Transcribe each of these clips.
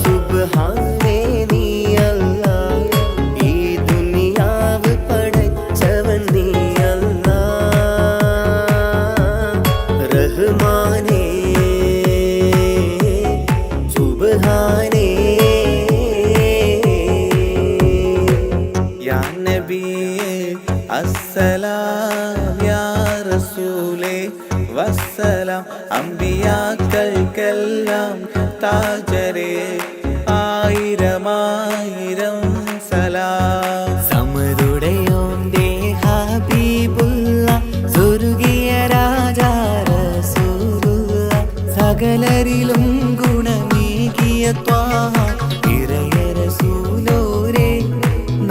സുബ്ഹാനേ നീ അല്ലാഹ്, ഈ ദുനിയാവ് പടച്ചവൻ നീ അല്ലാഹ്. റഹ്മാനേ സുബ്ഹാനേ. യാ നബിയേ അസ്സലാം, യാ റസൂലേ വസ്സലാം. അമ്പിയാക്കൾക്കെല്ലാം താജരേ ആയിരമായിരം സലാം. സമരുടയോന്റെ ഹബീബുള്ള സ്വർഗീയ രാജാ റസൂലുള്ള, സകലരിലും ഗുണമേകിയ ത്വാഹ ഇറയ റസൂലോരേ,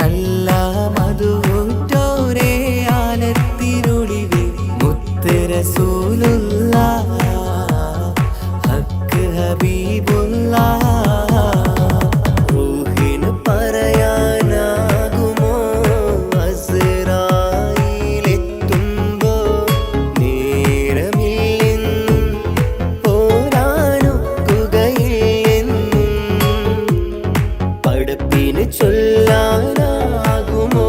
നല്ല മധുറ്റോരേ ആലത്തിനൊളിവേ മുത്ത് റസൂലുള്ള, ഹക്ക് ഹബീബുള്ള. റൂഹിന് പറയാനാകുമോ അസ്റായീലെത്തുമ്പോ, നേരമില്ലെന്നും പോരാനൊക്കുകയില്ലെന്നും പടപ്പിന് ചൊല്ലാനാകുമോ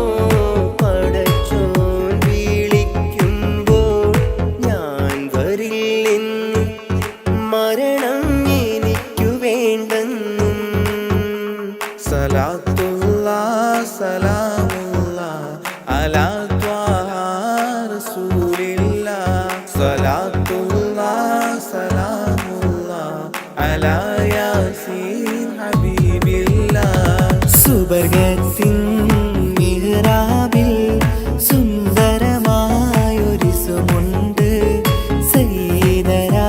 പടച്ചോൻ വിളിക്കുമ്പോൾ, ഞാൻ വരില്ലെന്നും മരണം എനിക്കു വേണ്ടെന്നും. സലാത്തുല്ലാഹ് സലാമുല്ലാഹ് അലാ ത്വാഹ റസൂലില്ലാഹ്, സലാത്തുല്ലാഹ് സലാമുല്ലാഹ് അലാ യാസീൻ ഹബീബില്ലാഹ്. സുബർഗത്തിൻ മിഹ്റാബിൽ സുന്ദരമായൊരു സുമുണ്ട്, സയ്യിദനാ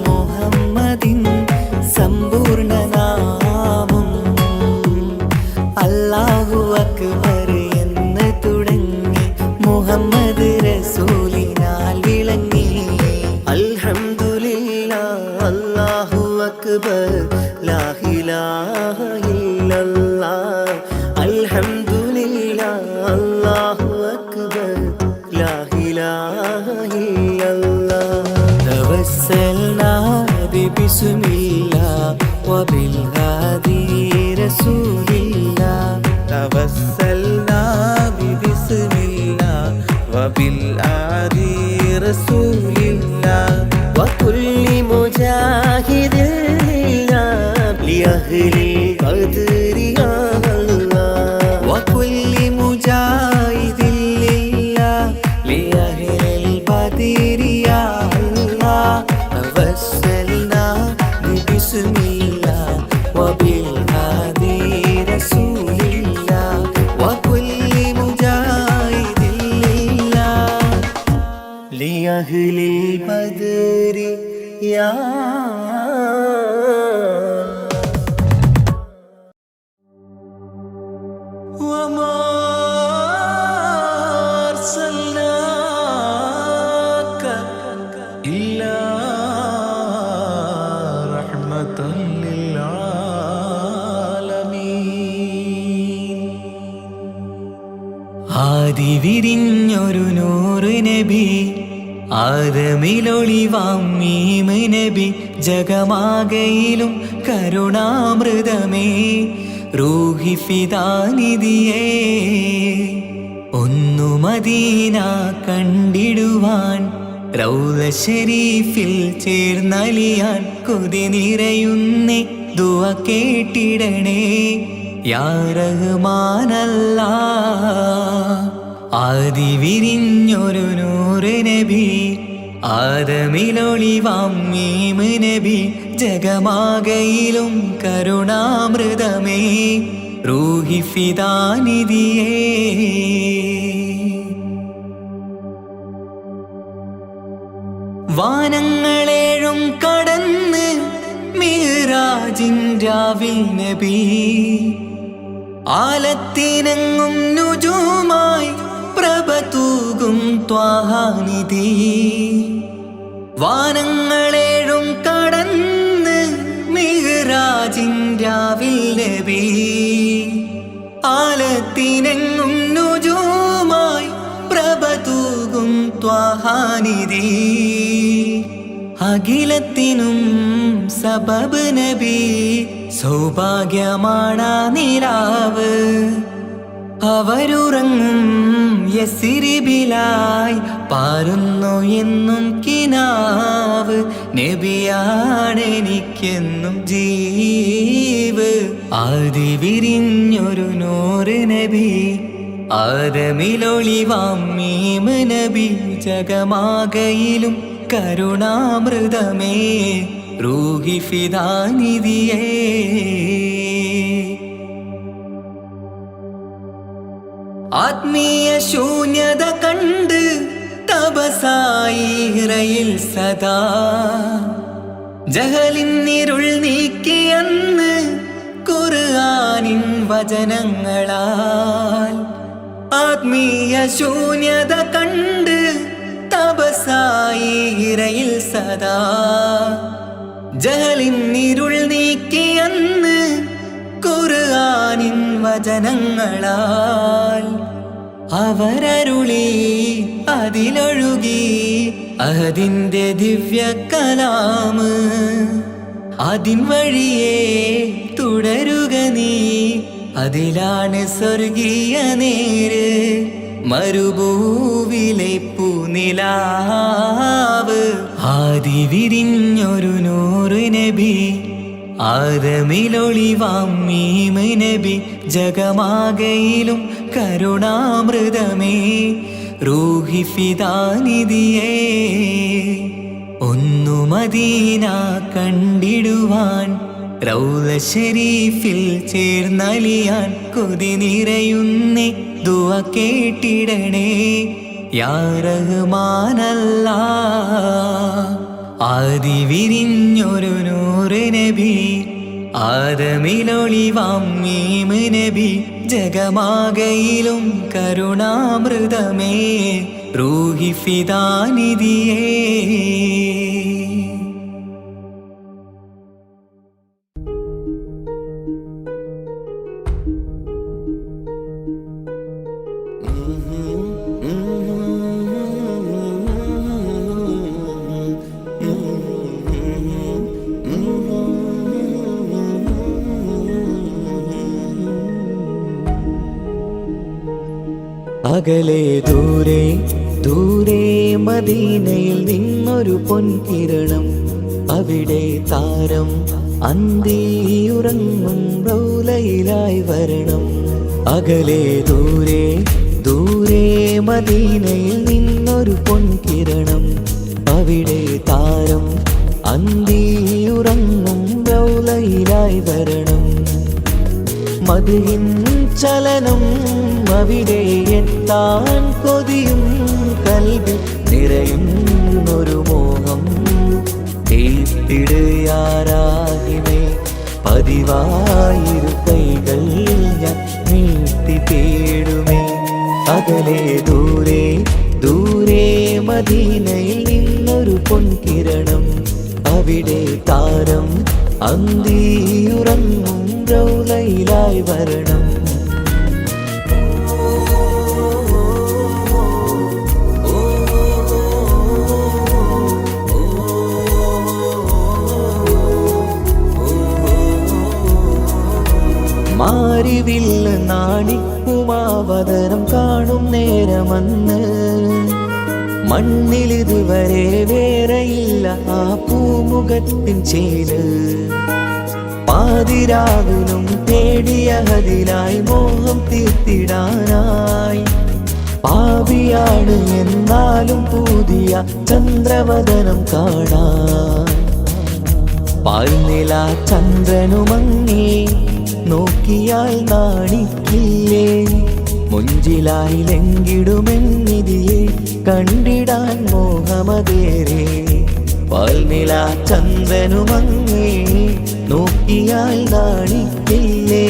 മുഹമ്മദിൻ സമ്പൂർണ്ണ നാമം. അല്ലാഹു അക്ബർ എന്ന് തുടങ്ങി മുഹമ്മദ് റസൂലിനാൽ വിളങ്ങി. അൽഹംദുലില്ലാഹ് അല്ലാഹു അക്ബർ ലാ ഇലാഹ ഇല്ലല്ലാഹ്. അൽഹംദുലില്ലാഹ് അല്ലാഹു അക്ബർ ലാ ഇലാഹ ഇല്ലല്ലാഹ്. തവസ്സൽനാ ബിസ്മില്ലാഹ് വബിൽ ഹാദി റസൂലില്ലാഹ്, തവസ്സൽനാ ബിസ്മില്ലാഹ് വബിൽ ഹാദി റസൂലില്ലാഹ്. വകുല്ലി മുജാഹിദിൻ ലില്ലാഹ് ലിഅഹ്ലി ബദ്രി യാ അല്ലാഹ്, വകുല്ലി മുജാഹിദിൻ ലില്ലാഹ് ലിഅഹ്ലിൽ ബദ്രി യാ അല്ലാഹ്. തവസ്സൽനാ ബിസ്മില്ലാഹ് വബിൽ ഹാദി റസൂലില്ലാഹ്, വകുല്ലി മുജാഹിദിൻ ലില്ലാഹ് ലിഅഹ്ലിൽ ബദ്രി യാ. വമാ അർസൽനാക ഇല്ലാ റഹ്മതൻ ലിൽ ആലമീൻ. ആദി വിരിഞ്ഞൊരു നൂറ് നബി, ആദമിലൊളിവാം മീമ് നബി, ജഗമാകയിലും കരുണാമൃതമേ റൂഹി ഫിദാനിധിയേ. ഒന്നു മദീന കണ്ടിടുവാൻ റൗള ശരീഫിൽ ചേർന്നലിയാൻ കൊതി നിറയുന്നേ ദുആ കേട്ടിടണേ യാ റഹ്മാനല്ലാഹ്. ആദി വിരിഞ്ഞൊരു നൂറ് നബി, ആദമിലൊളിവാം മീമ് നബി, ജഗമാകയിലും കരുണാമൃതമേ റൂഹി ഫിദാനിധിയേ. വാനങ്ങളേഴും കടന്ന് മിഹ്റാജിൻ രാവിൽ നബി, ആലത്തിനെങ്ങും നുജൂമായി പ്രഭ തൂകും ത്വാഹാനിധി. വാനങ്ങളേഴും കടന്ന് മിഹ്റാജിൻ രാവിൽ നബി, ആലത്തിനെങ്ങും നുജൂമായി പ്രഭ തൂകും ത്വാഹാനിധി. അഖിലത്തിനും സബബ് നബി, സൗഭാഗ്യമാണ് നിലാവ്. അവരുറങ്ങും യസ്രിബിലായി പാരുന്നു എന്നും കിനാവ്. നബിയാണെനിക്കെന്നും ജീവ്. ആദി വിരിഞ്ഞൊരു നൂറ് നബി, ആദമിലൊളിവാം മീമ് നബി. ജഗമാകയിലും കരുണാമൃതമേ റൂഹി ഫിദാനിധിയേ. ആത്മീയ ശൂന്യത കണ്ട് തപസായി ഇറയിൽ സദാ. ജഹലിന്നിരുൾ നീക്കിയെന്ന് ഖുർആനിൻ വചനങ്ങളാൽ. ആത്മീയ ശൂന്യത കണ്ട് തപസായി ഇറയിൽ സദാ. ജഹലിന്നിരുൾ നീക്കിയെന്ന് ഖുർആനിൻ വചനങ്ങളാൽ. അവരരുളി അതിലൊഴുകി അതിൻ്റെ ദിവ്യ കലാമ്. അതിൻ വഴിയേ തുടരുക നീ, അതിലാണ് സ്വർഗീയ നേര്. മരുഭൂവിലെ പൂനിലാവ്. ആദി വിരിഞ്ഞൊരു നൂറ് നബി, ആദമിലൊളിവാം മീമ് നബി. ജഗമാകയിലും കരുണാമൃതമേ റൂഹി ഫിദാനിധിയേ. ഒന്നു മദീന കണ്ടിടുവാൻ, റൗള ശരീഫിൽ ചേർന്നലിയാൻ. കൊതി നിറയുന്നേ ദുആ കേട്ടിടണേ യാ റഹ്മാനല്ലാഹ്. ആദി വിരിഞ്ഞൊരു നൂറ് നബി, ആദമിലൊളിവാം മീമ് നബി. ജഗമാകയിലും കരുണാമൃതമേ റൂഹി ഫിദാനിധിയേ. അകലെ ദൂരെ ദൂരെ മദീനയിൽ നിന്നൊരു പൊൻകിരണം. അവിടെ താരം അന്തിയുറങ്ങും റൗലയിലായി വരണം. അകലെ ദൂരെ ദൂരെ മദീനയിൽ നിന്നൊരു പൊൻകിരണം. അവിടെ താരം അന്തിയുറങ്ങും റൗലയിലായി വരണം. മദിഹിൻ ചലനം അവിടെ എത്താൻ കൊതിയും കൽബിൽ നിറയുന്നൊരു മോഹം. തീർത്തിടുയാരാകിമേ പതിവായിരു കൈകൾ ഞാൻ നീട്ടി തേടുമേ. അകലെ ദൂരെ ദൂരെ മദീനയിൽ നിന്നൊരു പൊൻകിരണം. അവിടെ താരം അന്തിയുറങ്ങും റൗലയിലായി വരണം. മാരിവില്ല് നാണിക്കുമാവതരം കാണും നേരമന്ന്. മണ്ണിലിതുവരെ വേറെയില്ല ആ പൂമുഖത്തിൻ ചേല്. പാതിരാവിലും തേടിയ ഹദിലായി മോഹം തീർത്തിടാനായി. പാപിയാണ് എന്നാലും പുതിയ ചന്ദ്രവദനം കാണാൻ. പാൽനില ചന്ദ്രനുമങ്ങി നോക്കിയാൽ നാണിക്കില്ലേ. മുഞ്ചിലായി ലംഘിടുമെന്നിതിയെ കണ്ടിടാൻ മോഹമതേറെ. പാൽനില ചന്ദ്രനുമങ്ങി നോക്കിയാൽ നാണിക്കില്ലേ.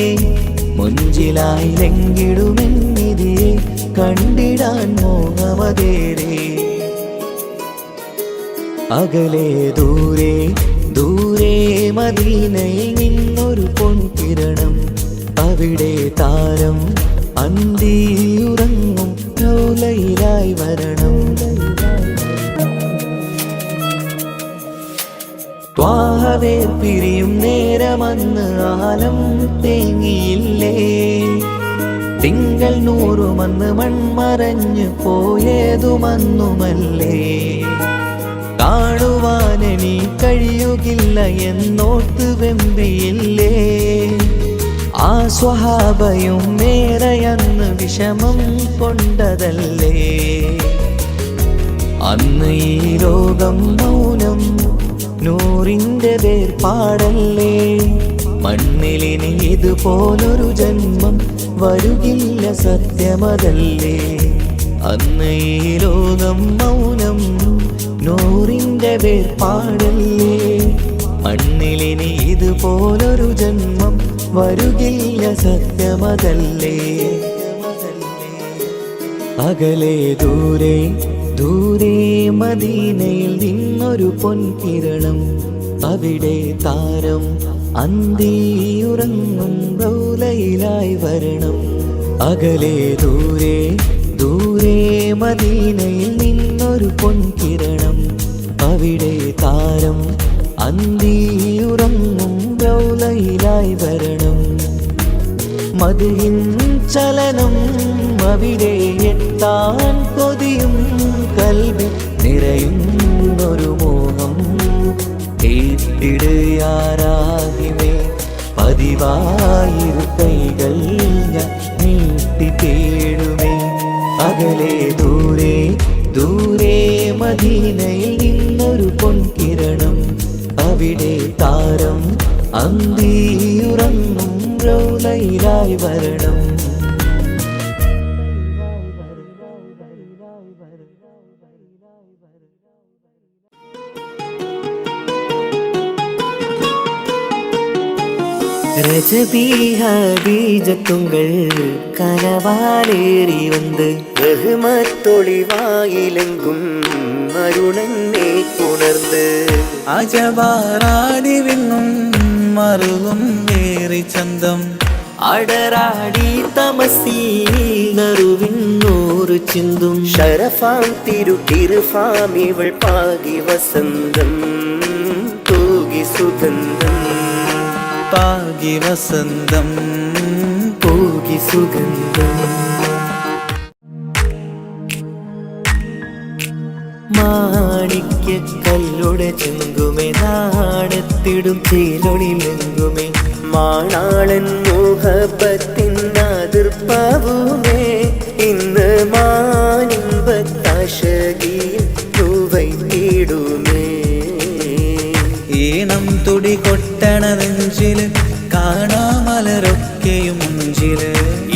മുഞ്ചിലായി ലംഘിടുമെന്നിതിയെ കണ്ടിടാൻ മോഹമതേറെ. അകലെ ദൂരെ ദൂരെ മദീനയിൽ നിന്നൊരു പൊൻകിരണം. അവിടെ താരം അന്തിയുറങ്ങും റൗലയിലായി വരണം. ത്വാഹവേ പിരിയും നേരമന്ന് ആലം തേങ്ങിയില്ലേ. തിങ്കൾ നൂറുമന്ന് മൺമറഞ്ഞു പോയതുമന്നുമല്ലേ. കാണുവാനെനി കഴിയുകില്ല എന്നോർത്ത് വെമ്പിയില്ലേ. ആ സ്വഹാബയും മേറയന്ന് വിഷമം കൊണ്ടതല്ലേ. അന്ന് ഈ ലോകം മൗനം നൂറിൻ്റെ വേർപാടല്ലേ. മണ്ണിലിനി ഇതുപോലൊരു ജന്മം വരുകില്ല സത്യമതല്ലേ. അന്ന് ഈ ലോകം മൗനം നൂറിൻ്റെ വേർപാടല്ലേ. മണ്ണിലിനി ഇതുപോലൊരു ജന്മം വരുകില്ല സത്യമതല്ലേ. അകലെ ദൂരെ ദൂരെ മദീനയിൽ നിന്നൊരു പൊൻകിരണം. അവിടെ താരം അന്തിയുറങ്ങും റൗലയിലായി വരണം. അകലെ ദൂരെ ദൂരെ മദീനയിൽ നിന്നൊരു പൊൻകിരണം. അവിടെ താരം അന്തിയുറങ്ങും റൗലയിലായി വരണം. മദിഹിൻ ചലനം അവിടെ എത്താൻ കൊതിയും കൽബിൽ നിറയുന്നൊരു മോഹം. ഏറ്റിടുയാരാഹിമേ പതിവായിരു കൈകൾ ഞാൻ നീട്ടി തേടുമേ. അകലെ ദൂരെ ദൂരെ മദീനയിൽ നിന്നൊരു പൊൻകിരണം. അവിടെ താരം അന്തിയുറങ്ങും റൗലയിലായി വരണം. ரஜபி ஹதீஜத்துங்கள் கனவாலேறி வந்து ரஹ்மத்தொளிவாயிலெங்கும் அருணன்னே உணர்ந்து അജവാറാടി വിണ്ണും മറുകും വേറി ചന്തം. അടരാടി തമസിൽ നറുവിന്നൂറ് ചിന്തും ഷറഫാം തിരുട്ടിരുഫാം ഇവൾ പാകി വസന്തം തൂകി സുഗന്ധം പാകി വസന്തം പൂകി സുഗന്ധം. മാണിക്യ കല്ലുടെ ചെങ്കുമേ നാടത്തിടും ചേലൊളിലെങ്കുമേ. മാണാളൻ മോഹബത്തിൻ അതിർപ്പാവുമേ. ഇന്ന് മാനിമ്പത്താശകിയിൽ തൂവൈത്തിടുമേ. ഈണം തുടി കൊട്ടണ നെഞ്ചില് കാണാമലരൊക്കെയും മുഞ്ചില്.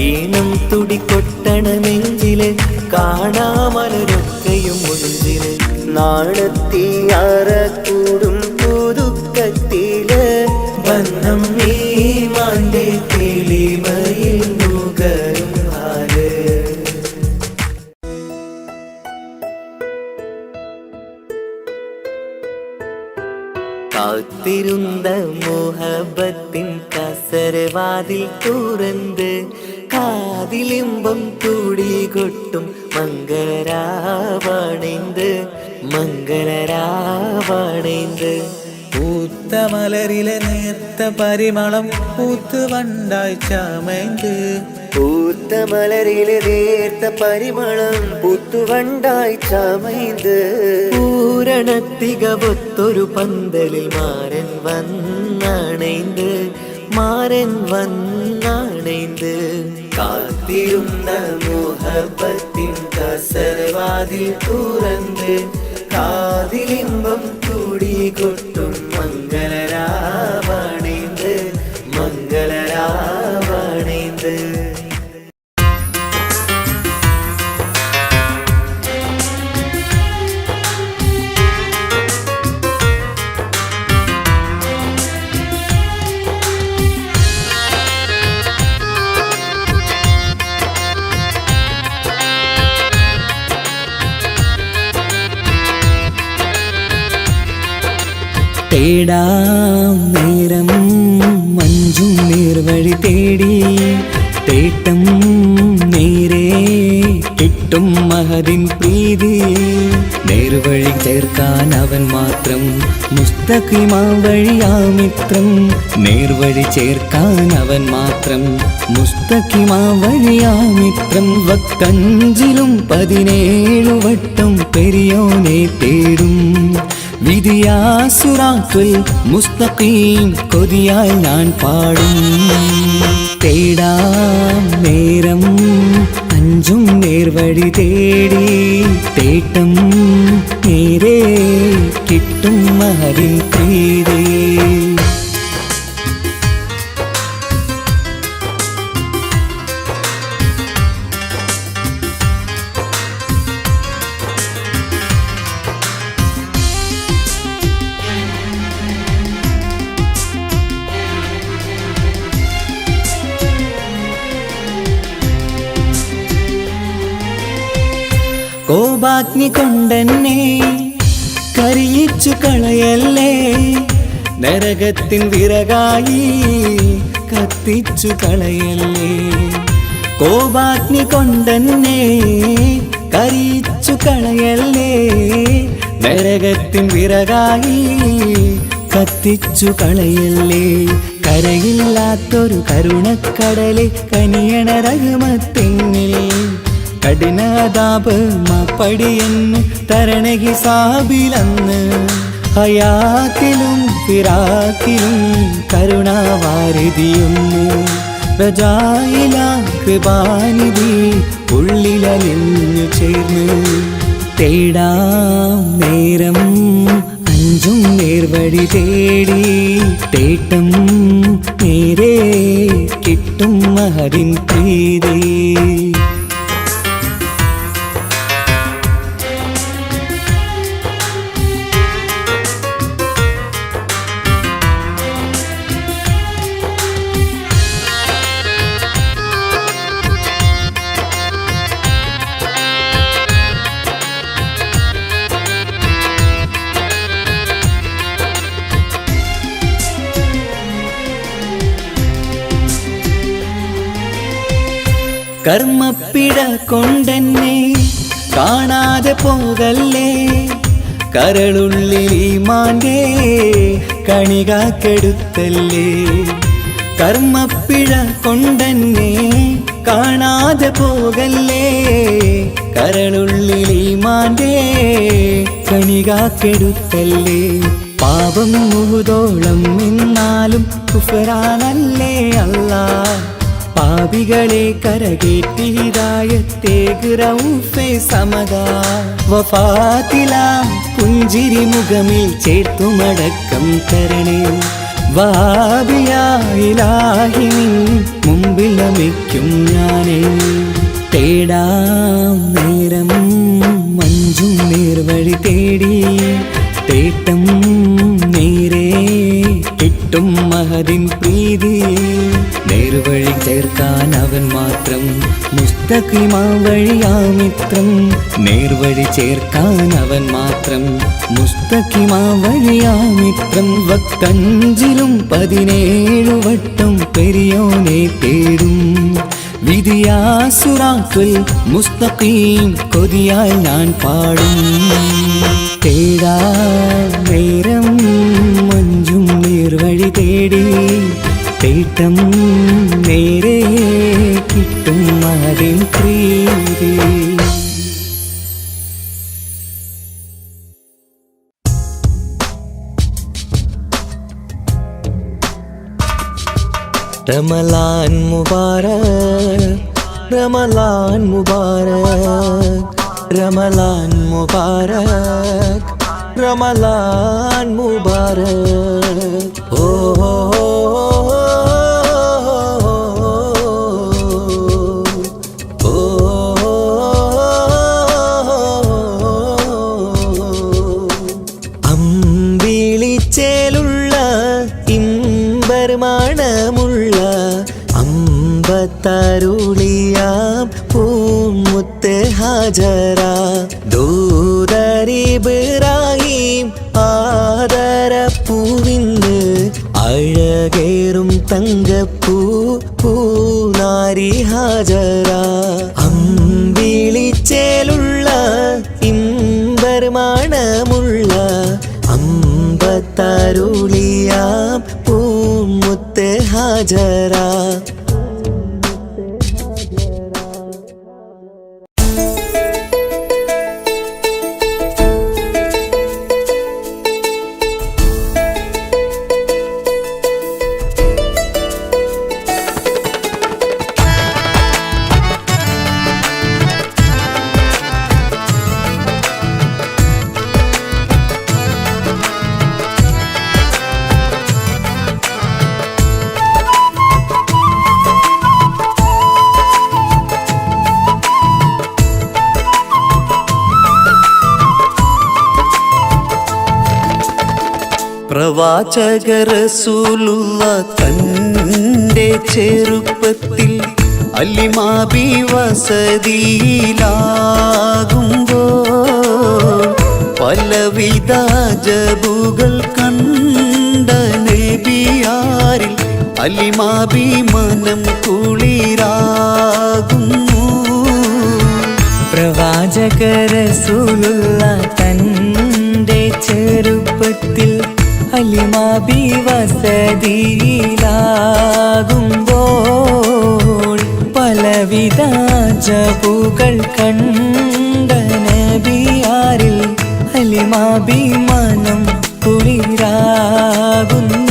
ഈണം തുടി കൊട്ടണ നെഞ്ചില് കാണാമലരൊക്കെയും മുഞ്ചില്. നാണത്തിയാറ കൂടും പുതുക്കത്തില് ബന്ധം ഈമാന്റെ തെളിമയിൽ നുകരും ഹാല്. കാത്തിരുന്ന മോഹബത്തിൻ കസരവാതിൽ തുറന്ന് കാതിലിമ്പം കൂടി കൊട്ടും മംഗളരാവണൈந்து മംഗളരാവണൈந்து. പൂത്ത മലരിലെ നേർത്ത പരിമളം പൂത്ത് വണ്ടായി ചമൈந்து. പൂത്ത മലരിലെ നേർത്ത പരിമളം പൂത്തുവണ്ടായി ചമൈந்து. പൂരണത്തികവൊത്തൊരു പന്തലിൽ മാരൻ വന്നണൈந்து മാരൻ വന്നണൈந்து. കാത്തിരുന്ന മോഹബത്തിൻ കസരവാതിൽ തുറന്ന് കാതിലിമ്പം കൂടി കൊട്ടും മംഗളരാവണൈந்து മംഗളരാവണൈந்து. തേടാം നേരം മഞ്ചും നീർവഴി തേടി തേട്ടം നേരെ കിട്ടും മഹദിൻ പ്രീതി. നേർവഴി ചേർക്കാൻ അവൻ മാത്രം മുസ്തഖിമാ വഴിയാമിത്രം നേർവഴി ചേർക്കാൻ അവൻ മാത്രം മുസ്തഖിമാ വഴിയാമിത്രം വക്കഞ്ചിലും 17 വട്ടം പെരിയോനെ തേടും വിധിയാ സിറാത്തുൽ മുസ്തഖീം കൊതിയാൽ ഞാൻ പാടും തേടാം നേരം അഞ്ചും നേർവഴി തേടി തേട്ടം നേരെ കിട്ടും മഹരിൻ പ്രീതി കോപാഗ്നി കൊണ്ടെന്നെ കരിയിച്ചു കളയല്ലേ നരകത്തിൻ വിറകായി കത്തിച്ചു കളയല്ലേ കോപാഗ്നി കൊണ്ടെന്നെ കരിയിച്ചു കളയല്ലേ നരകത്തിൻ വിറകായി കത്തിച്ചു കളയല്ലേ കരയില്ലാത്തൊരു കരുണക്കടലെ കനിയണ റഹ്മത്തിന്നിൽ കഠിനതാപ് മാപ്പടിയെന്ന് തരണ ഹിസാബിലന്ന് ഹയാത്തിലും ഫിറാക്കിലും കരുണാവാരിതിയൊന്ന് പ്രജായില കൃപാനിധി ഉള്ളിലലിഞ്ഞു ചേർന്ന് തേടാം നേരം അഞ്ചും നേർവഴി തേടി തേട്ടം നേരെ കിട്ടും മഹരിൻ പ്രീതി കർമ്മപ്പിട കൊണ്ടെന്നെ കാണാതെ പോകല്ലേ കരളുള്ളിൽ ഈമാന്റെ കണികാക്കെടുത്തല്ലേ കർമ്മപ്പിഴ കൊണ്ടെന്നെ കാണാതെ പോകല്ലേ കരളുള്ളിൽ ഈമാന്റെ കണികാക്കെടുത്തല്ലേ പാപം മുഹുദോളം നിന്നാലും കുഫറാനല്ലേ അല്ലാ പാപികളെ കരകേറ്റി ഹിദായത്തേക് റഊഫേ സമദാ വഫാത്തില പുഞ്ചിരി മുഖമിൽ ചേർത്തുമടക്കം തരണേ വഹാബിയായിലാഹി നിൻ മുമ്പിൽ നമിക്കും ഞാനേ തേടാം നേരം മഞ്ചും നേർവഴി തേടി തേട്ടം നേരെ കിട്ടും മഹദിൻ പ്രീതി നേർവഴി ചേർക്കാൻ അവൻ മാത്രം മുസ്തഖിമാ വഴിയാമിത്രം നേർവഴി ചേർക്കാൻ അവൻ മാത്രം മുസ്തഖിമാ വഴിയാമിത്രം വക്കഞ്ചിലും 17 വട്ടം പെരിയോനെ തേടും വിധിയാ സിറാത്തുൽ മുസ്തഖീം കൊതിയാൽ ഞാൻ പാടും തേടാ നേരം മഞ്ചും നേർവഴി തേടി തേട്ടം നേരെ കിട്ടും മഹദിൻ പ്രീതി റമളാൻ മുബാരക് റമളാൻ മുബാരക് റമളാൻ മുബാരക് റമളാൻ മുബാരക് ഓ അമ്പിളിച്ചേലുള്ള ഇമ്പർമാണമുള്ള അമ്പത്തരുളിയാം പൂമുത്ത് ഹാജറ ദൂതരിബ്രാഹിം ആദരപ്പൂവിന്ന് അഴകേറും തങ്കപ്പൂ പൂനാരി ഹാജറ അമ്പിളിച്ചേലുള്ള ഇമ്പർമാണമുള്ള കാത്തരുളിയാം പൂമുത്ത് ഹാജറ. പ്രവാചക റസൂലുള്ള തൻ്റെ ചെറുപ്പത്തിൽ അലിമാബി വസതിയിലാകുമ്പോൾ പലവിധ ജബുകൾ കണ്ട നബിയാരിൽ അലിമാബി മനം കുളിരാകുന്നു. പ്രവാചക റസൂലുള്ള തൻ്റെ ചെറുപ്പത്തിൽ അലിമാബി വസതിയിലാകുമ്പോൾ പലവിധ ജബുകൾ കണ്ട നബിയാരിൽ അലിമാബി മനം കുളിരാകുന്നു.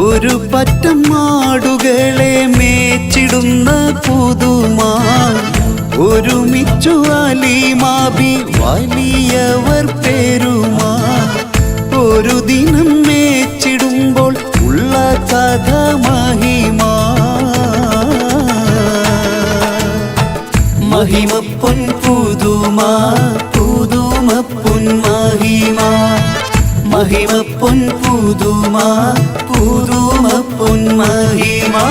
ഒരു പറ്റം ആടുകളെ മേച്ചിടുന്ന പുതുമാ ഒരുമിച്ചു അലിമാബി വലിയവർ പേരുമാ. ഒരു ദിനം മേച്ചിടുമ്പോൾ ഉള്ള കഥ മഹിമാ. മഹിമപ്പൊൻ പുതുമാ പുതുമപ്പൊൻ മഹിമാ. മഹിമപ്പൊൻ പുതുമാ പുതുമപ്പൊൻ മഹിമാ.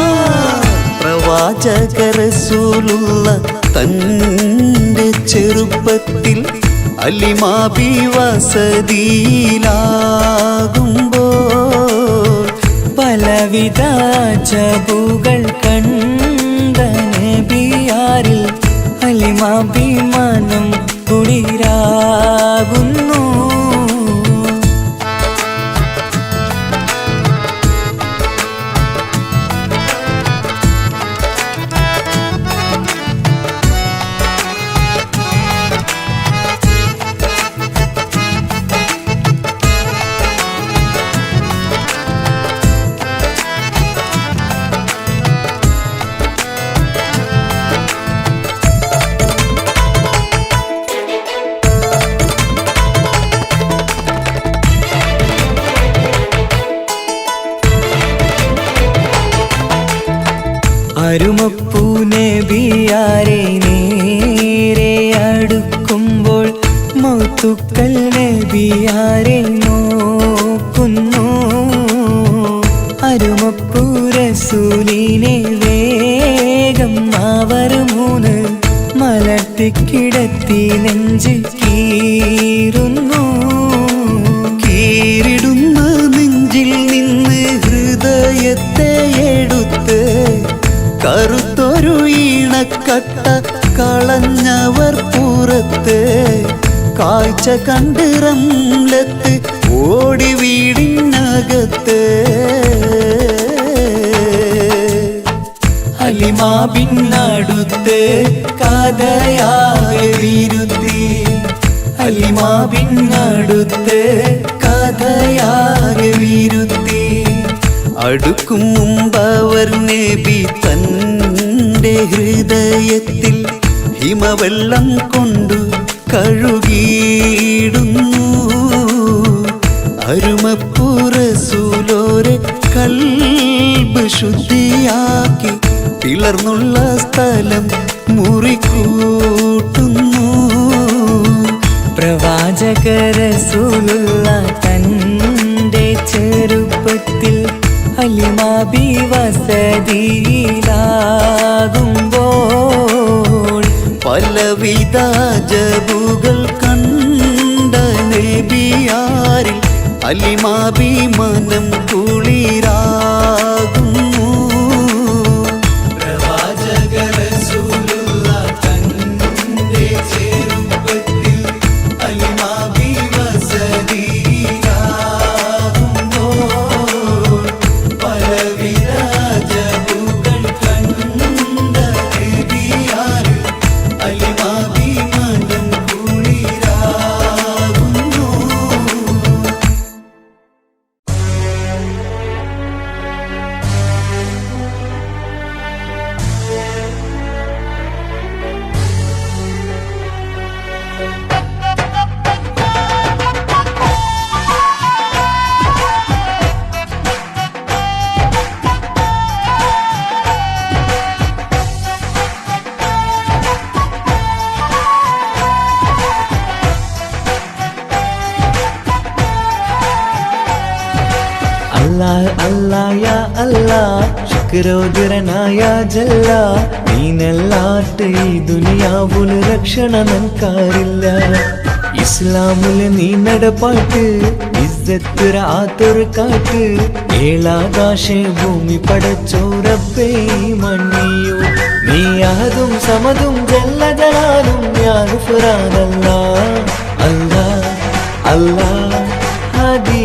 പ്രവാചക റസൂലുള്ള തൻ്റെ ചെറുപ്പത്തിൽ അലിമാബി വസതിയിലാകുമ്പോൾ പലവിധ ജബുകൾ കണ്ട നബിയാരിൽ അലിമാബി മനം കുളിരാകുന്നു. അരുമപ്പൂ നബിയാരെ നേരെ അടുക്കുമ്പോൾ മൗത്തുക്കൽ നബിയാരെ നോക്കുന്നു. അരുമപ്പൂ റസൂലിനെ വേഗം അവർ മൂന്ന് മലർത്തിക്കിടത്തി നെഞ്ച് കീറുന്നു. കീറിടുന്ന നെഞ്ചിൽ നിന്ന് ഹൃദയത്തെ എടുത്ത് കറുത്തൊരു ഈണക്കട്ട കളഞ്ഞവർ പുറത്ത്. കാഴ്ച കണ്ട് റംലത്ത് ഓടി വീടിനകത്ത്. അലിമാബിനടുത്ത് കഥയാകെ വിരുത്തി. അലിമാബിനടുത്ത് കഥയാകെ വിരുത്തി. അടുക്കും മുമ്പവർ നബി തൻ്റെ ഹൃദയത്തിൽ ഹിമവെള്ളം കൊണ്ടു കഴുകിയിടുന്നു. അരുമപ്പൂ റസൂലോരെ കൽബ് ശുദ്ധിയാക്കി പിളർന്നുള്ള സ്ഥലം മുറിക്കൂട്ടുന്നു. പ്രവാചക റസൂലുള്ള തൻ്റെ ചെറുപ്പത്തിൽ അലിമാബി വസതിയിലാകുമ്പോൾ പലവിധ ജബുകൾ കണ്ട നബിയാരിൽ അലിമാബി മനം കുളിരാകുന്നു. പ്രവാചക റസൂലുള്ള തന്റെ ചെറുപ്പത്തിൽ അലിമാബി വസതിയിലാകുമ്പോൾ പലവിധ ജബുകൾ കണ്ട നബിയാരിൽ അലിമാബി മനം കുളിരാകുന്നു. അല്ലാഹ് അല്ലാഹ് യാ അല്ലാഹ് ശുക്രോദരനായ ജല്ല നീനല്ലാട്ട് ഈ ദുനിയാവുല് രക്ഷണ നൻകാരില്ല. ഇസ്ലാമുല് നീ നടപ്പാട്ട് ഇസ്സത്ത് റാത്തൊരു കാട്ട് ഏളാകാശ ഭൂമി പടച്ചോറപ്പേ മണ്ണിയു നീ അഹദും സമതും ജല്ല ജലാലും യാ ഗുഫ്രാനല്ലാഹ് അല്ലാഹ് അല്ലാഹ് ഹദി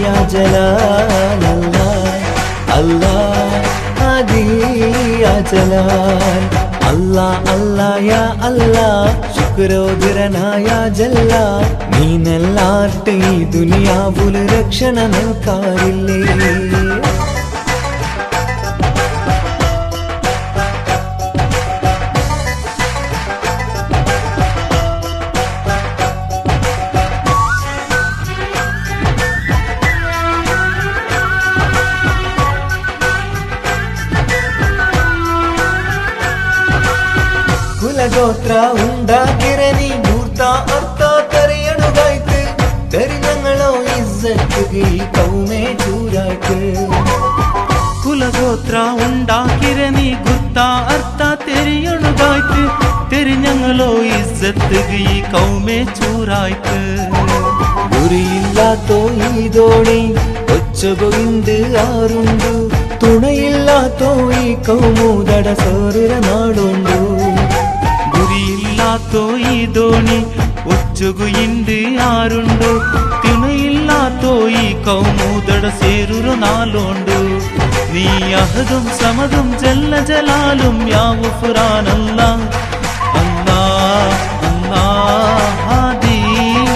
യാ ജലാൽ അല്ലാഹ് അല്ലാഹ് ഹദി യാ ജലാൽ. അല്ലാഹ് അല്ലാഹ് യാ അല്ലാഹ് ശുക്രോദരനായ ജല്ല നീനല്ലാട്ട് ഈ ദുനിയാവുല് രക്ഷണ നൻകാരില്ലേ. കുലഗോത്ര ഉണ്ടാക്കിരനി മൂർത്ത അർത്ഥ തെറിയണുകായ്ക്ക് തെരിഞ്ഞങ്ങളോ ഇസ്സത്ത് ഈ കൗമേ ചൂരായ്ക്ക്. ಕುಲಗೋತ್ರ ಉಂಡಾಕಿರನಿ ಗುರ್ತ ಅರ್ಥ ತೆರಿಯಣುಗಾಯ್ತು ತೆರಿഞ്ഞങ്ങളോ ഇസ്സത്ത് ഈ കൗമേ ചൂരായ്ക്ക്. ഗുരിയില്ലാത്തോ ഈ ദോണി ഒച്ചകൊയിണ്ട് ആറുണ്ടു തുണയില്ലാത്തോ ഈ കൗമൂതട സോറുര നാടുണ്ടു. ಗುರಿಯಿಲ್ಲಾತೋ ಈ ದೋಣಿ ಒಚ್ಚುಗು ಇಂಡಿ ಆರುಂಡು ತಿಣಯಿಲ್ಲಾತೋ ಈ ಕೌಮೂದಡ ಸೇರುರು ನಾಲೋಂಡು. നീ അഹദും സമതും ജല്ല ജലാലും യാ ഗുഫ്രാനല്ലാഹ് അല്ലാഹ് അല്ലാഹ് ഹാദി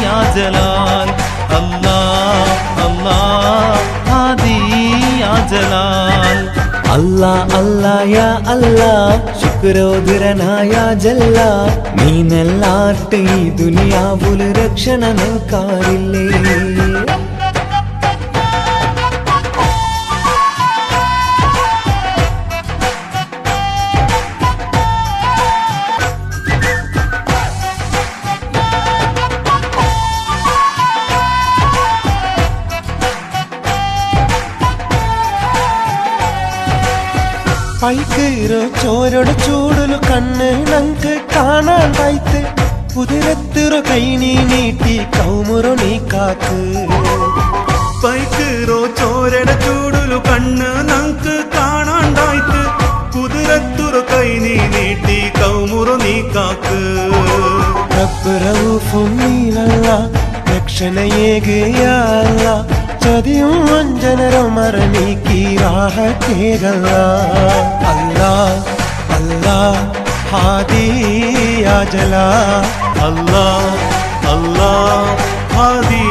യാ ജലാൽ അല്ലാഹ് അല്ലാഹ് ഹാദി യാ ജലാൽ. അല്ലാഹ് അല്ലാഹ് യാ അല്ലാഹ് ശുക്രോദരനായ ജല്ല നീനല്ലാട്ട് ഈ ദുനിയാവുല് രക്ഷണ നൻകാരില്ലേ. പൈക്കീറോ ചോരോട് ചൂടുലു കണ്ണ് നങ്ക് കാണാണ്ടായിത്ത് കുതിരത്തിറോ കൈ നീ നീട്ടി കൗമുറോ നീ കാക്ക്. പൈക്കീറോ ചോരട ചൂടുലു കണ്ണ് നങ്ക് കാണാണ്ടായിത്ത് കുതിരത്തുറ കൈ നീ നീട്ടി കൗമുറു നീ കാക്ക്. റബ്ബ് റഊഫും നീലല്ല രക്ഷണയേകയല്ല ചതിയും വഞ്ചനരോ മറനീക്കി റാഹത്തേകല്ല. അല്ലാഹ് അല്ലാഹ് ഹാദി യാ ജലാൽ അല്ലാഹ് അല്ലാഹ് ഹാദി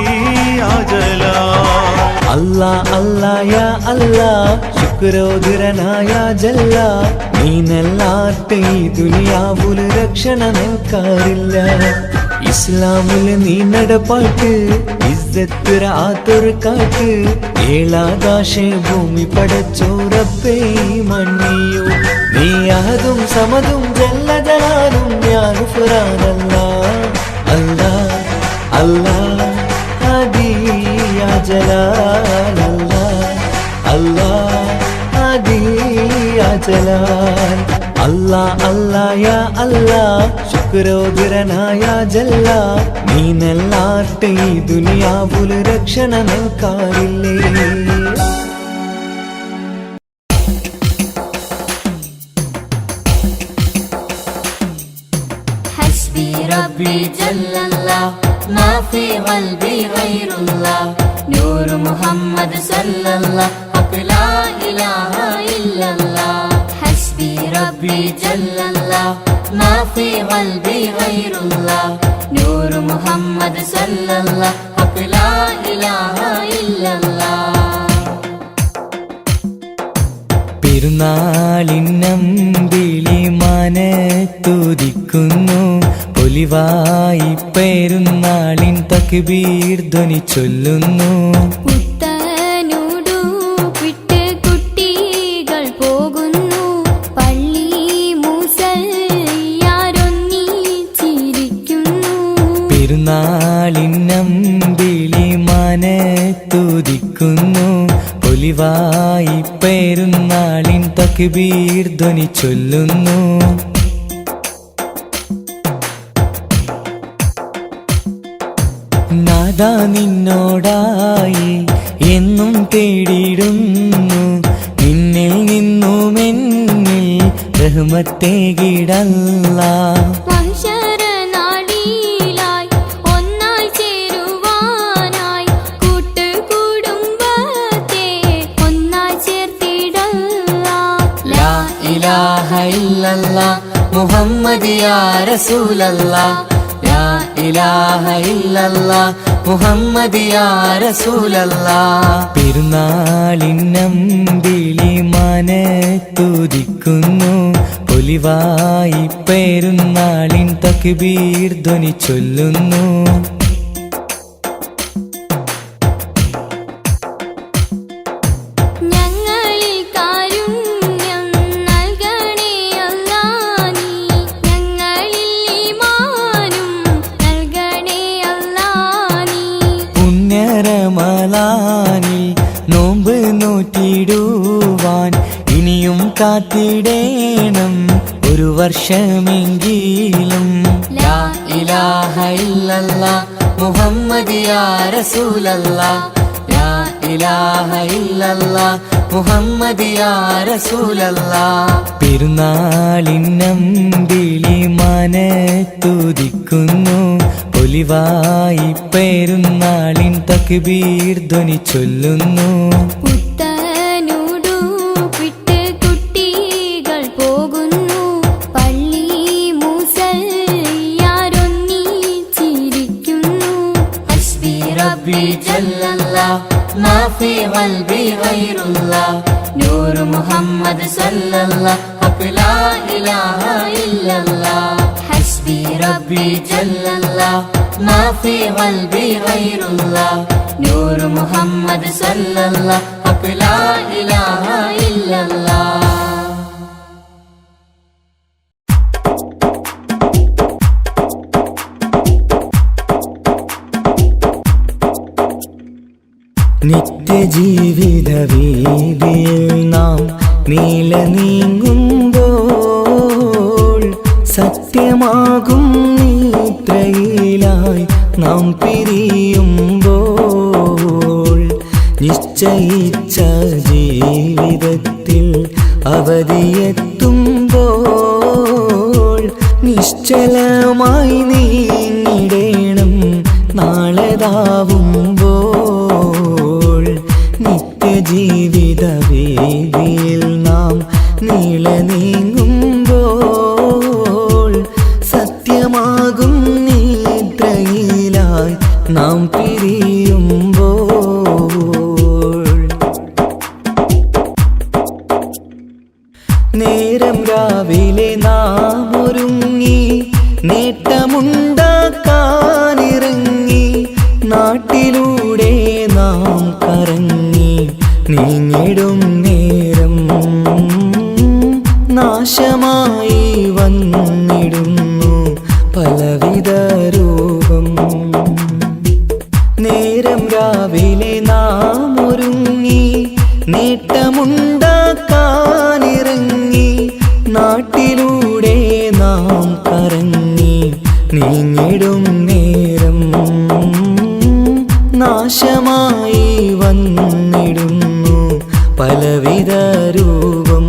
യാ ജലാൽ. അല്ലാഹ് അല്ലാഹ് യാ അല്ലാഹ് ശുക്രോദരനായ ജല്ല നീനല്ലാട്ട് ഈ ദുനിയാവുല് രക്ഷണ നൻകാരില്ല. ഇസ്ലാമില് നീ നടപ്പാട്ട് ഇസ്സത്ത് റാത്തൊരു കാട്ട് ഏളാകാശ ഭൂമി പടച്ചോറപ്പേ മണ്ണിയു നീ അഹദും സമതും ജല്ല ജലാലും യാ ഗുഫ്രാനല്ലാഹ് അല്ലാഹ് അല്ലാഹ് ഹദി യാ ജലാൽ അല്ലാഹ് അല്ലാഹ് ഹാദി യാ ജലാൽ അല്ലാ അല്ലാ യാ അല്ലാ ശുക്രോദരനായ ജല്ല നീനല്ലാട്ട് ഈ ദുനിയാവുല് രക്ഷണ നൽകാറില്ലേ حسبي ربي جل الله ما في قلبي غير الله نور محمد صلى الله حق لا إله إلا الله حسبي ربي جل الله ما في قلبي غير الله نور محمد صلى الله حق لا إله إلا الله പെരുന്നാളിന്നമ്പിളി മനത്തുദിക്കുന്നു പൊലിവായി പെരുന്നാളിൻ തക്ബീർ ധ്വനി ചൊല്ലുന്നു പുത്തനുടുപ്പിട്ട് കുട്ടികൾ പോകുന്നു പള്ളി മുസല്ലിയാരൊന്നിച്ചിരിക്കുന്നു പെരുന്നാളിന്നമ്പിളി മനത്തുദിക്കുന്നു പൊലിവായി പെരുന്നാളിൻ തക്ബീർ ധ്വനി ചൊല്ലുന്നു നാദാ നിന്നോടായി എന്നും തേടിയിടുന്നു നിന്നിൽ നിന്നും എന്നിൽ റഹ്മത്തേകിടല്ലാ മഹ്ശറനാളിലായി ഒന്നായി ചേരുവാനായി കൂട്ടുകുടുംബത്തെ ഒന്നായി ചേർത്തിടല്ലാ ലാ ഇലാഹ ഇല്ലല്ലാഹ് മുഹമ്മദ് യാ റസൂലല്ലാഹ് ലാ ഇലാഹ ഇല്ലല്ലാഹ് മുഹമ്മദ് യാ റസൂലല്ലാഹ് പെരുന്നാളിന്നമ്പിളി മനത്തുദിക്കുന്നു പൊലിവായി പെരുന്നാളിൻ തക്ബീർ ധ്വനി ചൊല്ലുന്നു ഞങ്ങളിൽ കാരുണ്യം നൽകണേ അല്ലാ നീ ഞങ്ങളിൽ ഈമാനും നൽകണേ അല്ലാ നീ പുണ്യറമളാനിൽ നോമ്പ് നോറ്റിടുവാൻ ഇനിയും കാത്തിടേണം ഒരു വർഷമെങ്കിലും ലാ ഇലാഹ ഇല്ലല്ലാഹ് മുഹമ്മദ് യാ റസൂലല്ലാഹ് ലാ ഇലാഹ ഇല്ലല്ലാഹ് മുഹമ്മദ് യാ റസൂലല്ലാഹ് പെരുന്നാളിന്നമ്പിളി മനത്തുദിക്കുന്നു പൊലിവായി പെരുന്നാളിൻ തക്ബീർ ധ്വനി ചൊല്ലുന്നു പുത്തനുടുപ്പിട്ട് കുട്ടികൾ പോകുന്നു പള്ളി മുസല്ലിയാരൊന്നിച്ചിരിക്കുന്നു ഹസ്ബി റബ്ബി ജല്ലല്ലാഹ് മാ ഫീ ഖൽബി ഗൈറുല്ലാഹ് നൂർ മുഹമ്മദ് സല്ലല്ലാഹ് ഹഖ് ലാ ഇലാഹ ഇല്ലല്ലാഹ് ഹസ്ബി റബ്ബി ജല്ലല്ലാഹ് മാ ഫീ ഖൽബി ഗൈറുല്ലാഹ് നൂർ മുഹമ്മദ് സല്ലല്ലാഹ് ഹഖ് ലാ ഇലാഹ ഇല്ലല്ലാഹ് നിത്യജീവിത വീതിയിൽ നാം നീല നീങ്ങുമ്പോൾ സത്യമാകും നിദ്രയിലായി നാം പിരിയുമ്പോൾ നിശ്ചയിച്ച ജീവിതത്തിൽ അവധിയെത്തുമ്പോൾ നിശ്ചലമായി നീങ്ങിടേണം നാളെതാവുമ്പോൾ നിത്യജീവിത വേദിയിൽ നാം നീള നീങ്ങുമ്പോൾ സത്യമാകും നിദ്രയിലായി നാം പിരിയുമ്പോൾ നേരം രാവിലെ നാം ഒരുങ്ങി നേട്ടമുണ്ടാക്കാനിറങ്ങി നാട്ടിലൂടെ നാം കറങ്ങി നീങ്ങിടും നേരം നാശമായി വന്നിടുന്നു പലവിധ രൂപം നേരം രാവിലെ നാം ഒരുങ്ങി നേട്ടമുണ്ടാക്കാൻ നീങ്ങിടും നേരം നാശമായി വന്നിടുന്നു പലവിധ രൂപം.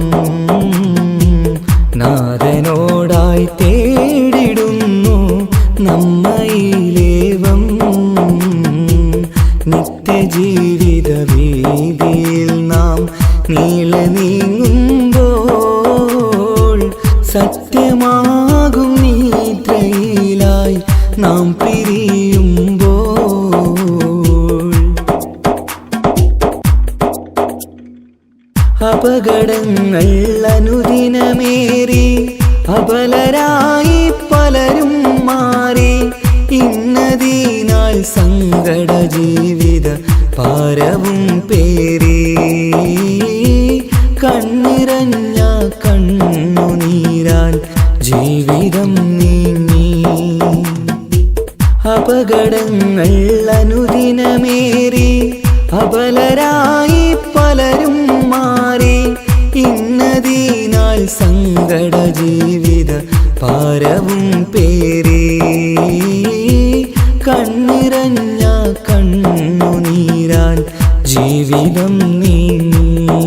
നാഥനോടായി തേടിടുന്നു നമ്മയിലേവം. നിത്യജീവിത വീതിയിൽ നാം നീങ്ങുമ്പോൾ സത്യമാകും നിദ്രയിലായി നാം പിരിയുമ്പോൾ. അപകടങ്ങൾ അനുദിനമേറി അബലരായി പലരും മാറി ഇന്നതിനാൽ സങ്കട ജീവിത ഭാരവും പേറി. കണ്ണിറഞ്ഞ കണ്ണുനീരാൽ ജീവിതം നീങ്ങി. അപകടങ്ങൾ അനുദിനമേറി അബലരായി പലരും മാറി ഇന്നതിനാൽ സങ്കട ജീവിത ഭാരവും പേറി. കണ്ണിറഞ്ഞ കണ്ണുനീരാൽ ജീവിതം നീങ്ങി.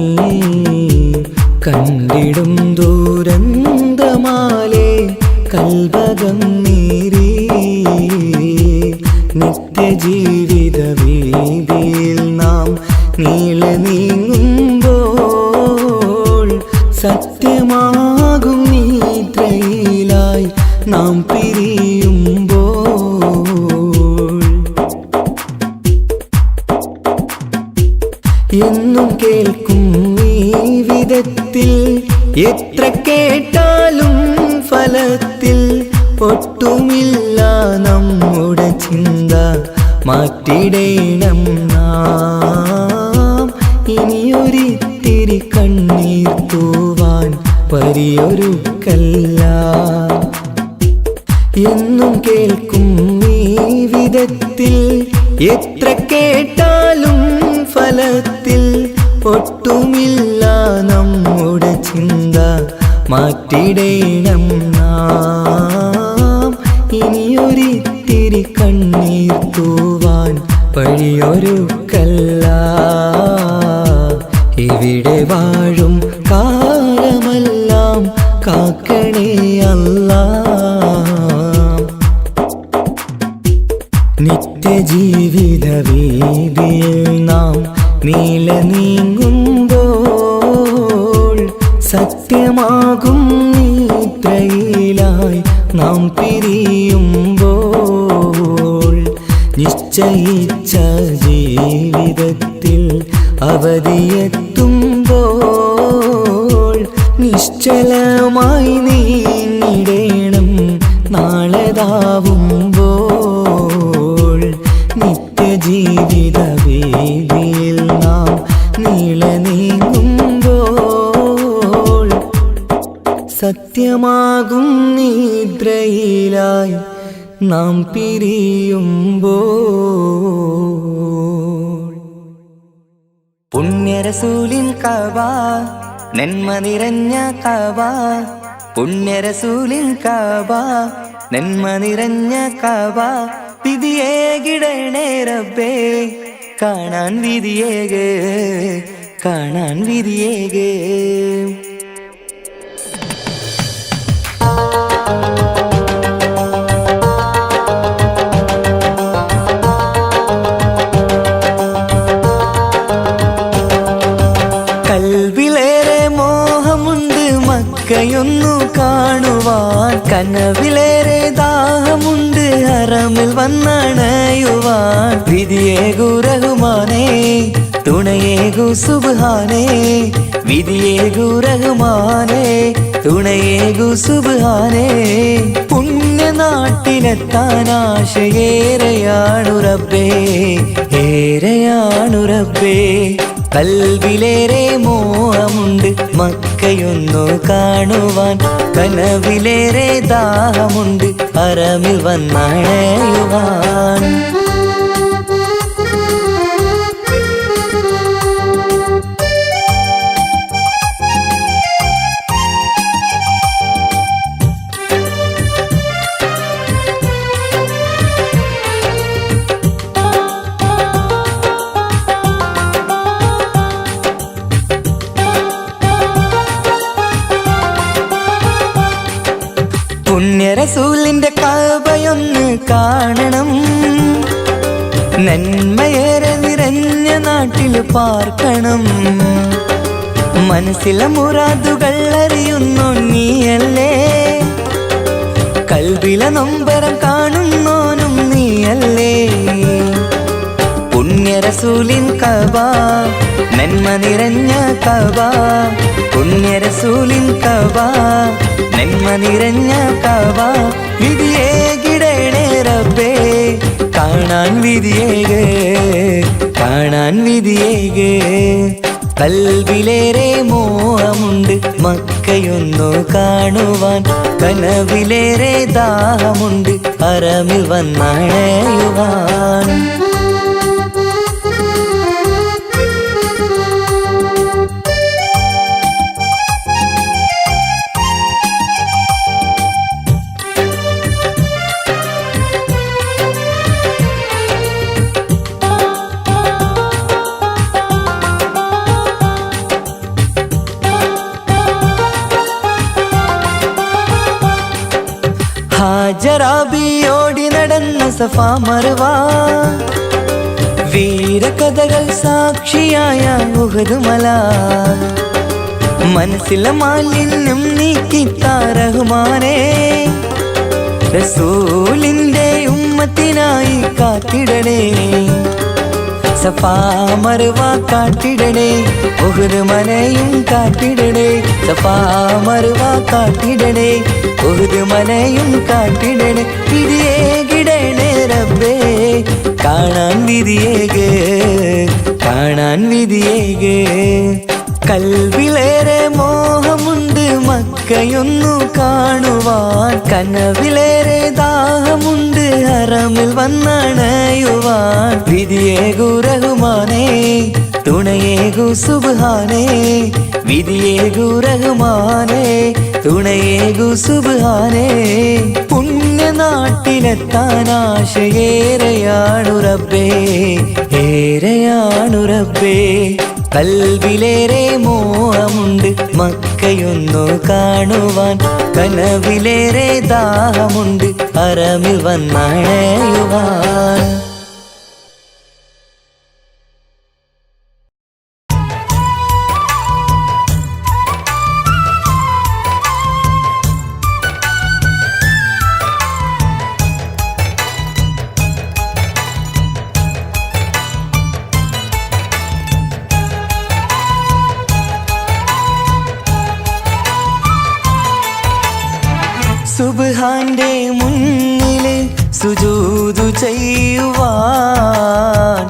കണ്ടിടും ദൂരന്തമാലേ കൽബകം നീറി. നിത്യജീവിത വീതിയിൽ നാം നീങ്ങുമ്പോൾ സത്യമാകും നിദ്രയിലായി നാം പിരിയുമ്പോൾ. എന്നും കേൾക്കും ഈ വിധത്തിൽ എത്ര കേട്ടാലും ഫലത്തിൽ ഒട്ടുമില്ല നമ്മുടെ ചിന്ത മാറ്റിടേണം നാം. ഇനിയൊരിത്തിരി കണ്ണീർ തൂവാൻ പരിയൊരുക്കല്ല. എന്നും കേൾക്കും ഈ വിധത്തിൽ എത്ര കേട്ടാലും ഫലത്തിൽ ഒട്ടുമില്ല നമ്മുടെ ചിന്ത മാറ്റിടേണം നാം. ഇനിയൊരിത്തിരി കണ്ണീർ തൂവാൻ വഴിയൊരുക്കല്ല. ഇവിടെ വാഴും കാലമെല്ലാം കാക്കണേ അല്ലാ. നിത്യജീവിത വീതിയിൽ നാം നീങ്ങുമ്പോൾ സത്യമാകും നിദ്രയിലായി നാം പിരിയുമ്പോൾ. നിശ്ചയിച്ച ജീവിതത്തിൽ അവധിയെത്തുമ്പോൾ നിശ്ചലമായി നീങ്ങിടേണം നാളെതാവുമ്പോൾ. നിത്യജീവിത വീതിയിൽ നാം നീങ്ങുമ്പോൾ സത്യമാകും നിദ്രയിലായി നാം പിരിയുമ്പോൾ. പുണ്യരസൂലിൻ കഅബ നന്മ നിറഞ്ഞ കഅബ. പുണ്യരസൂലിൻ കഅബ നന്മ നിറഞ്ഞ കഅബ. വിധിയേകിടണേ റബ്ബേ കാണാൻ വിധിയേകേ കാണാൻ വിധിയേകേ. കൽവിലേറെ മോഹമുണ്ട് മക്കയൊന്നു കാണുവാൻ. കനവിലേറെ ദാഹമുണ്ട് ഹറമിൽ വന്നണയുവാൻ. വിധിയേകു റഹ്മാനേ തുണയേകു സുബ്ഹാനേ. വിധിയേകു റഹ്മാനേ തുണയേകു സുബ്ഹാനേ. പുണ്യനാട്ടിലെത്താൻ ആശയേറെയാണു റബ്ബേ ഏറെയാണു റബ്ബേ. കൽവിലേറെ മോഹമുണ്ട് മക്കയൊന്നു കാണുവാൻ. കനവിലേറെ ദാഹമുണ്ട് ഹറമിൽ വന്നണയുവാൻ. പുണ്യ റസൂലിന്റെ കഅബയൊന്ന് കാണണം, നന്മയേറെ നിറഞ്ഞ നാട്ടിൽ പാർക്കണം. മനസ്സിലെ മുറാദുകൾ അറിയുന്നു നീയല്ലേ, കൽബിലെ നൊമ്പരം കാണുന്നോനും നീയല്ലേ. പുണ്യ റസൂലിൻ കഅബ നന്മ നിറഞ്ഞ കഅബ, പുണ്യ റസൂലിൻ കഅബ നന്മ നിറഞ്ഞ കഅബ. വിധിയേകിടണേ റബ്ബേ കാണാൻ വിധിയേകേ, കാണാൻ വിധിയേകേ. കൽബിലേറെ മോഹമുണ്ട് മക്കയൊന്നു കാണുവാൻ, കനവിലേറെ ദാഹമുണ്ട് ഹറമിൽ വന്നണയുവാൻ. ഹാജറാബിയോടി നടന്ന സഫാ മർവ, വീരകഥകൾ സാക്ഷിയായ ഉഹദ് മല. മനസ്സിലെ മാലിന്യം നീക്കിത്താ റഹ്മാനേ, റസൂലിന്റെ ഉമ്മത്തിനായി കാത്തിടണേ. സഫാ മർവ കാട്ടിടണേ, ഉഹദ് മലയും കാട്ടിടണേ. സഫാ മർവ കാട്ടിടണേ, ഉഹദ് മലയും കാട്ടിടണേ. വിധിയേകിടണേ റബ്ബേ കാണാൻ വിധിയേകേ, കാണാൻ വിധിയേകേ. കൽബിലേറെ മോഹമുണ്ട് മക്കയൊന്നു കാണുവാൻ, കനവിലേറെ ദാഹമുണ്ട് ഹറമിൽ വന്നണയുവാൻ. വിധിയേകു റഹ്മാനേ തുണയേകു സുബ്ഹാനേ, വിധിയേകു റഹ്മാനേ തുണയേകു സുബ്ഹാനേ. പുണ്യനാട്ടിലെത്താൻ ആശയേറെയാണു റബ്ബേ, ഏറെയാണു റബ്ബേ. കൽബിലേറെ മോഹമുണ്ട് മക്കയൊന്നു കാണുവാൻ, കനവിലേറെ ദാഹമുണ്ട് ഹറമിൽ വന്നണയുവാൻ. സുബ്ഹാന്റെ മുന്നില് സുജൂദു ചെയ്യുവാൻ,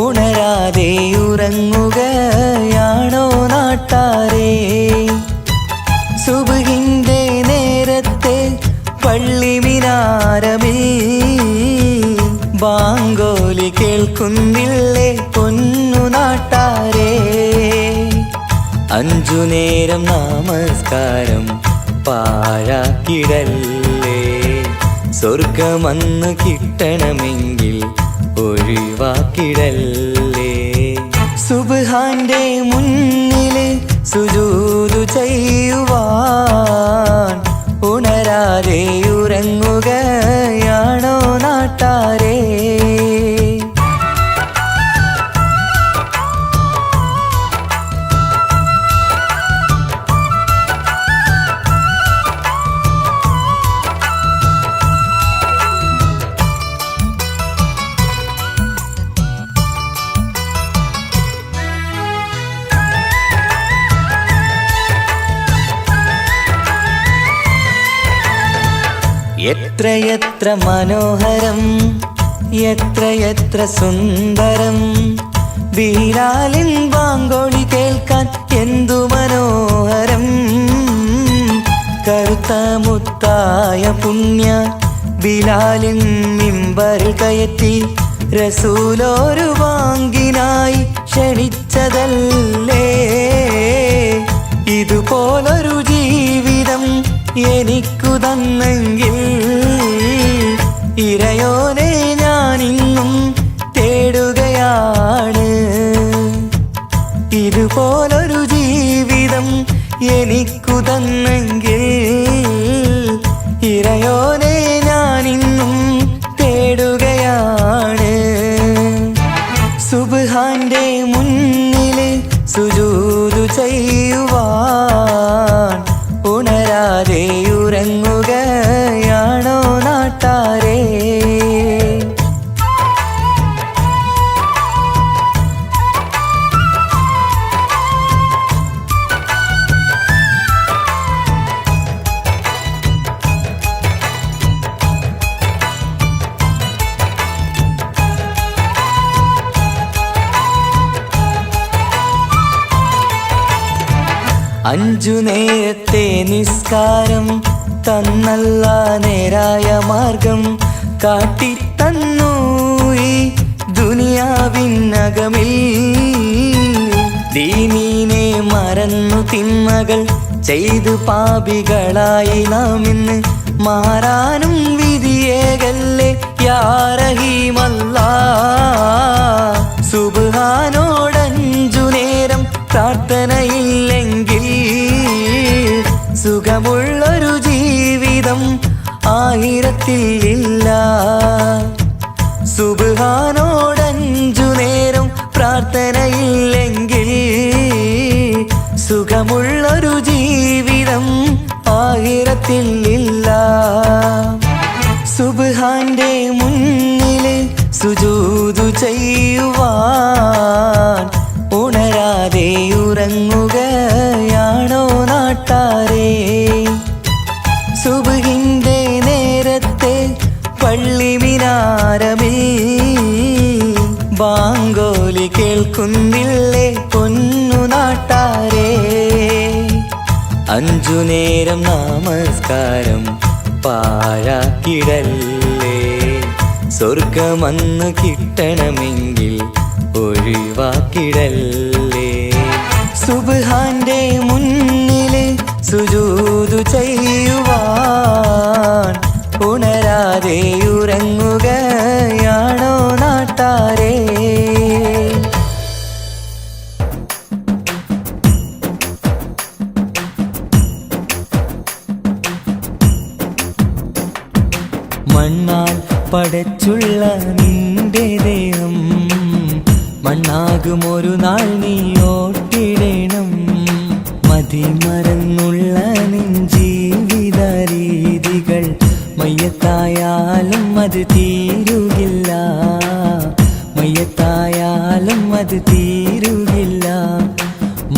ഉണരാതെ ഉറങ്ങുകയാണോ നാട്ടാരേ. സുബ്ഹിന്റെ നേരത്തെ പള്ളി മിനാരമിൽ ബാങ്കോലി കേൾക്കുന്നില്ലേ പൊന്നു നാട്ടാരേ. 5 നേരം നമസ്കാരം പാഴാക്കിടല്ലേ, സ്വർഗമന്ന് കിട്ടണമെങ്കിൽ ഒഴിവാക്കിടല്ലേ. സുബ്ഹാന്റെ മുന്നില് സുജൂദു ചെയ്യുവാൻ, ഉണരാതെ ഉറങ്ങുകയാണോ നാട്ടാരേ. എത്രയെത്ര മനോഹരം, എത്രയെത്ര സുന്ദരം, ബിലാലിൻ ബാങ്കോളി കേൾക്കാൻ എന്തു മനോഹരം. കറുത്ത മുത്തായ പുണ്യ ബിലാലിൻ മിമ്പറിൽ കയറ്റി റസൂലൊരു വാങ്കിനായി ക്ഷണിച്ചതല്ലേ. ഇതുപോലൊരു ജീവിതം എനിക്കു തന്നെങ്കിൽ ഇറയോനെ ഞാനിന്നും തേടുകയാണ്. ഇതുപോലൊരു ജീവിതം എനിക്കു തന്നെങ്കിൽ ഇറ 5 നേരത്തെ നിസ്കാരം തന്നല്ല നേരായ മാർഗം കാട്ടിത്തന്നു ഈ ദുനിയാവിനകമിൽ. ദീനീനെ മറന്നു തിന്മകൾ ചെയ്തു പാപികളായി നാം ഇന്ന് മാറാനും വിധിയേകല്ലേ യാ റഹീമല്ലാ. സുബ്ഹാനോടഞ്ചു നേരം പ്രാർത്ഥനയില്ലെങ്കിൽ സുഖമുള്ളൊരു ജീവിതം ആയിരത്തിൽ ഇല്ല. സുബ്ഹാനോടഞ്ചു നേരം പ്രാർത്ഥനയില്ലെങ്കിൽ സുഖമുള്ളൊരു ജീവിതം ആയിരത്തിൽ ഇല്ല. സുബ്ഹാന്റെ മുന്നില് സുജൂദു ചെയ്യുവാൻ ഉണരാതെ ഉറങ്ങുകയാണോ നാട്ടാരേ? സുബ്ഹിന്റെ നേരത്തെ പള്ളി മിനാരമിൽ ബാങ്കോലി കേൾക്കുന്നില്ലേ പൊന്നു നാട്ടാരേ? 5 നേരം നമസ്കാരം പാഴാക്കിടല്ലേ. സ്വർഗമന്ന് കിട്ടണമെങ്കിൽ ഒഴിവാക്കിടല്ലേ. സുബ്ഹാന്റെ മുന്നില് സുജൂദു ചെയ്യുവാൻ ഉണരാതെ ഉറങ്ങുകയാണോ നാട്ടാരേ? മണ്ണാൽ പടച്ചുള്ള നിന്റെ ദേഹം മണ്ണാകുമൊരു നാൾ നീ ഓട്ടിടണം. മതിമറന്നുള്ള നിൻ ജീവിത രീതികൾ മയ്യത്തായാലും അത് തീരുകില്ല. മയ്യത്തായാലും അത് തീരുകില്ല.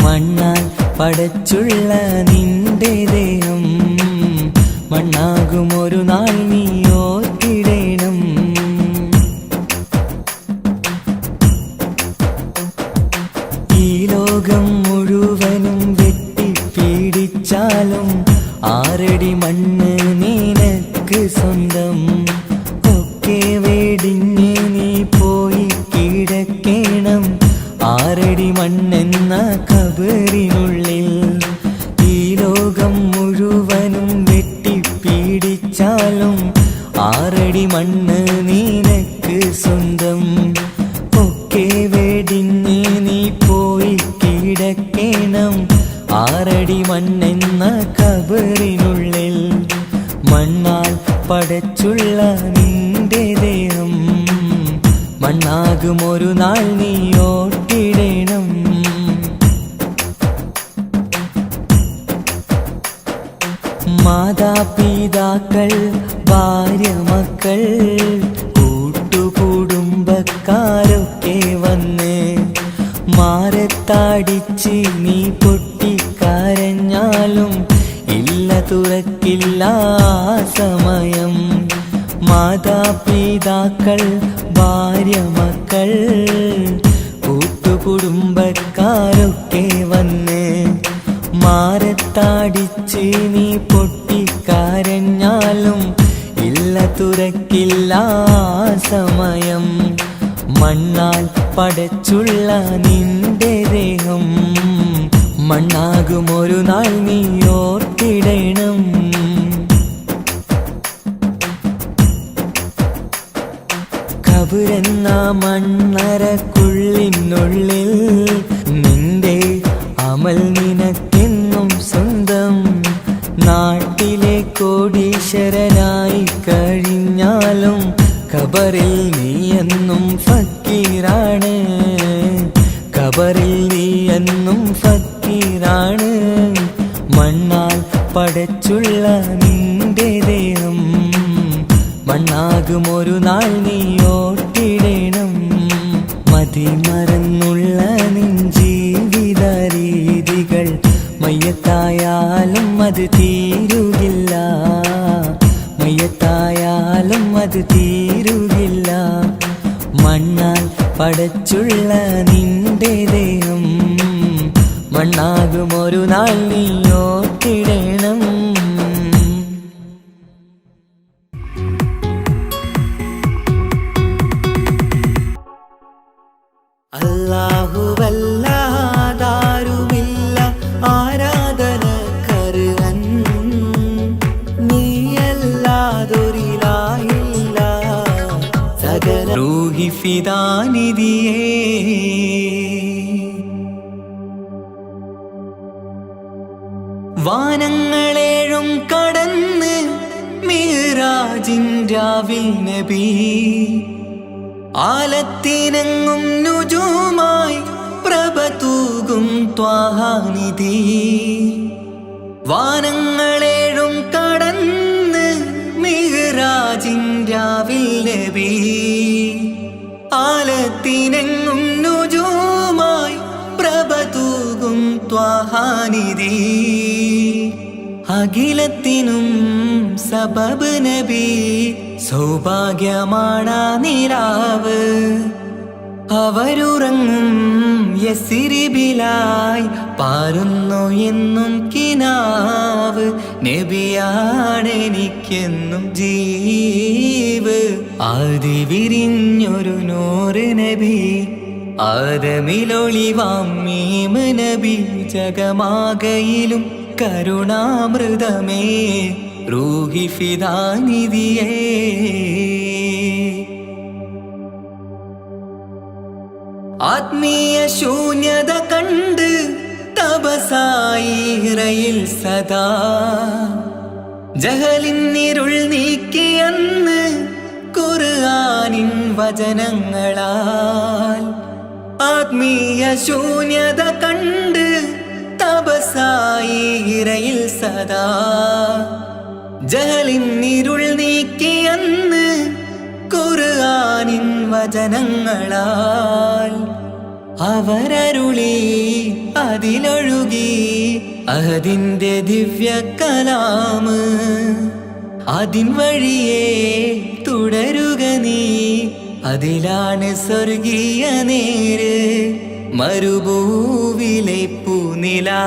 മണ്ണാൽ പടച്ചുള്ള നിന്റെ ദേഹം മണ്ണാകുമൊരു നാൾ നീ ഓർത്തിടണം. ഈ ലോകം മുഴുവനും വെട്ടിപ്പീഡിച്ചാലും 6 അടി മണ്ണ് നിനക്ക് സ്വന്തം. ഒക്കെ വെടിഞ്ഞ് നീ പോയി കിടക്കണം 6 അടി മണ്ണെന്ന കബറിനുള്ളിൽ. ഈ ലോകം മുഴുവനും വെട്ടിപ്പീഡിച്ചാലും 6 അടി മണ്ണ് നിനക്ക് സ്വന്തം. ഒക്കെ വെടിഞ്ഞ് നീ പോയി കിടക്കണം 6 അടി മണ്ണെന്ന കബറിനുള്ളിൽ. മണ്ണാൽ പടച്ചുള്ള നിന്റെ ദേഹം മണ്ണാകുമൊരു നാൾ നീ ഓട്ടിടണം. മാതാപിതാക്കൾ, ഭാര്യ, മക്കൾ, കൂട്ടുകുടുംബക്കാരൊക്കെ വന്ന് മാറത്താടിച്ച് നീ പൊട്ടിക്കരഞ്ഞാലും ഇല്ല തുറക്കില്ല സമയം. മാതാപിതാക്കൾ, ഭാര്യ, മക്കൾ, കൂട്ടുകുടുംബക്കാരൊക്കെ വന്ന് മാറത്താടിച്ച് നീ പൊട്ടിക്കരഞ്ഞാലും ഇല്ല തുറക്കില്ല സമയം. മണ്ണാൽ പടച്ചുള്ള നിന്റെ ദേഹം മണ്ണാകുമൊരു നാൾ നീ ഓർത്തിടണം. കബറെന്ന മണ്ണറക്കുള്ളിനുള്ളിൽ നിന്റെ അമൽ നിനക്കെന്നും സ്വന്തം. നാട്ടിലെ കോടീശ്വരനായി കഴിഞ്ഞാലും ഖബറിൽ നീ എന്നും ഫക്കീറാണ്. ഖബറിൽ നീ എന്നും ഫക്കീറാണ്. മണ്ണാൽ പടച്ചുള്ള നിന്റെ ദേഹം മണ്ണാകുമൊരു നാൾ നീ ഓട്ടിടണം. മതിമറന്നുള്ള നിൻ ജീവിത രീതികൾ മയ്യത്തായാലും അത് തീരുകില്ല. മയ്യത്തായാലും അത് തീരുകില്ല. മണ്ണാൽ പടച്ചുള്ള നിന്റെ ദേഹം പെണ്ണാകുമൊരു നാൾ നീ ഓർത്തിടണം. അല്ലാഹുവല്ലാതാരുമില്ല ആരാധനക്കർഹൻ, നീയല്ലാതൊരിലായില്ല സകല റൂഹി ഫിദാനിധിയേ. വാനങ്ങളേഴും കടന്ന് മിഹ്റാജിൻ രാവിൽ നബി, ആലത്തിനെങ്ങും നുജൂമായി പ്രഭ തൂകും ത്വാഹാനിധി. വാനങ്ങളേഴും കടന്ന് മിഹ്റാജിൻ രാവിൽ നബി, ആലത്തിനെങ്ങും നുജൂമായി പ്രഭ തൂകും ത്വാഹാനിധി. അഖിലത്തിനും സബബ് നബി, സൗഭാഗ്യമാണാ നിലാവ്. അവരുറങ്ങും യസിരിബിലായി പാരുന്നു എന്നും കിനാവ്. നബിയാണെനിക്കെന്നും ജീവ്. ആദി വിരിഞ്ഞൊരു നൂറ് നബി, ആദമിലൊളിവാം മീമ് നബി. ജഗമാകയിലും കരുണാമൃതമേ റൂഹി ഫിദാനിധിയേ. ആത്മീയ ശൂന്യത കണ്ട് തപസായി ഹിറയിൽ സദാ, ജഹലിന്നിരുൾ നീക്കിയന്ന് ഖുർആനിൻ വചനങ്ങളാൽ. ആത്മീയ ശൂന്യത കണ്ട് തപസായി ഹിറയിൽ സദാ, ജഹലിന്നിരുൾ നീക്കിയന്ന് ഖുർആനിൻ വചനങ്ങളാൽ. അവരരുളി അതിലൊഴുകി അഹദിന്റെ ദിവ്യ കലാമ്. അതിൻ വഴിയേ തുടരുക നീ, അതിലാണ് സ്വർഗീയ നേര്. മരുഭൂവിലെ പൂനിലാവ്.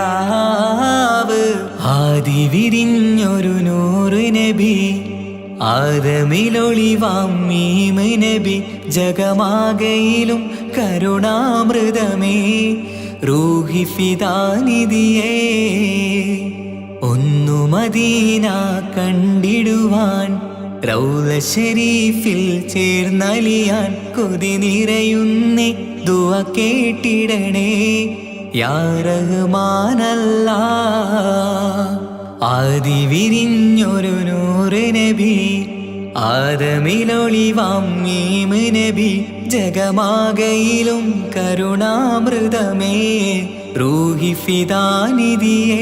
ആദി വിരിഞ്ഞൊരു നൂറ് നബി, ആദമിലൊളിവാം മീമ് നബി. ജഗമാകയിലും കരുണാമൃതമേ റൂഹി ഫിദാനിധിയേ. ഒന്നു മദീന കണ്ടിടുവാൻ, റൗള ശരീഫിൽ ചേർന്നലിയാൻ കൊതി നിറയുന്നേ. ദുആ കേട്ടിടണേ യാ റഹ്മാനല്ലാഹ്. ആദി വിരിഞ്ഞൊരു നൂറ് നബി, ആദമിലൊളിവാം മീമ് നബി. ജഗമാകയിലും കരുണാമൃതമേ റൂഹി ഫിദാനിധിയേ.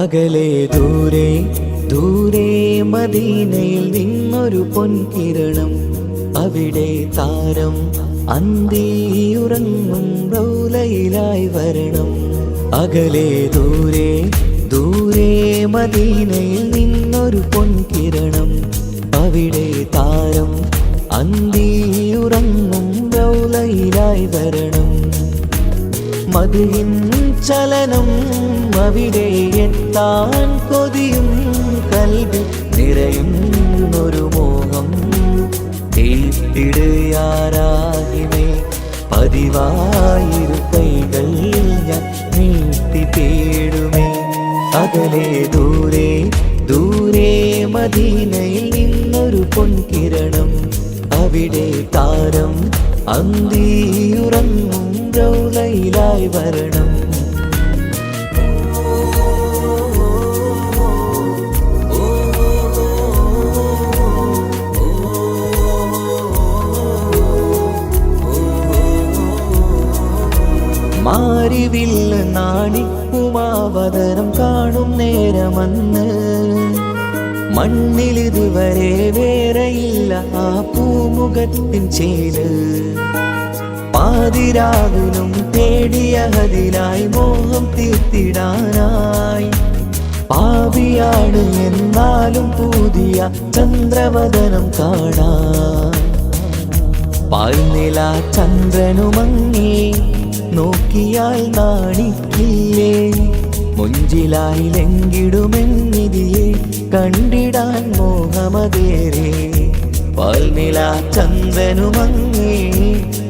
അകലെ ദൂരെ ദൂരെ മദീനയിൽ നിന്നൊരു പൊൻകിരണം. അവിടെ താരം അന്തിയുറങ്ങും റൗലയിലായി വരണം. അകലെ ദൂരെ ദൂരെ മദീനയിൽ നിന്നൊരു പൊൻകിരണം. അവിടെ താരം അന്തിയുറങ്ങും റൗലയിലായി വരണം. മദിഹിൻ ചലനം അവിടെ എത്താൻ കൊതിയും കൽബിൽ നിറയുന്നൊരു മോഹം. തീർത്തിടുയാരാഹിമേ പതിവായിരു കൈകൾ ഞാൻ നീട്ടി തേടുമേ. അകലെ ദൂരെ ദൂരെ മദീനയിൽ നിന്നൊരു പൊൻകിരണം. അവിടെ താരം അന്തിയുറങ്ങും റൗലയിലായി വരണം. മാരിവില്ല് നാണിക്കുമാവതരം കാണും നേരമന്ന് മണ്ണിലിതുവരെ വേറെയില്ല ആ പൂമുഖത്തിൻ ചേല്. പാതിരാവിലും തേടിയ അതിലായി മോഹം തീർത്തിടാനായി. പാപിയാണ് എന്നാലും പുതിയ ചന്ദ്രവദനം കാണാൻ. പാൽനില ചന്ദ്രനുമങ്ങി നോക്കിയാൽ നാണിക്കില്ലേ. മുഞ്ചിലായി ലംഘിടുമെന്നിതിയെ കണ്ടിടാൻ മോഹമതേറെ. പാൽനില ചന്ദ്രനുമങ്ങി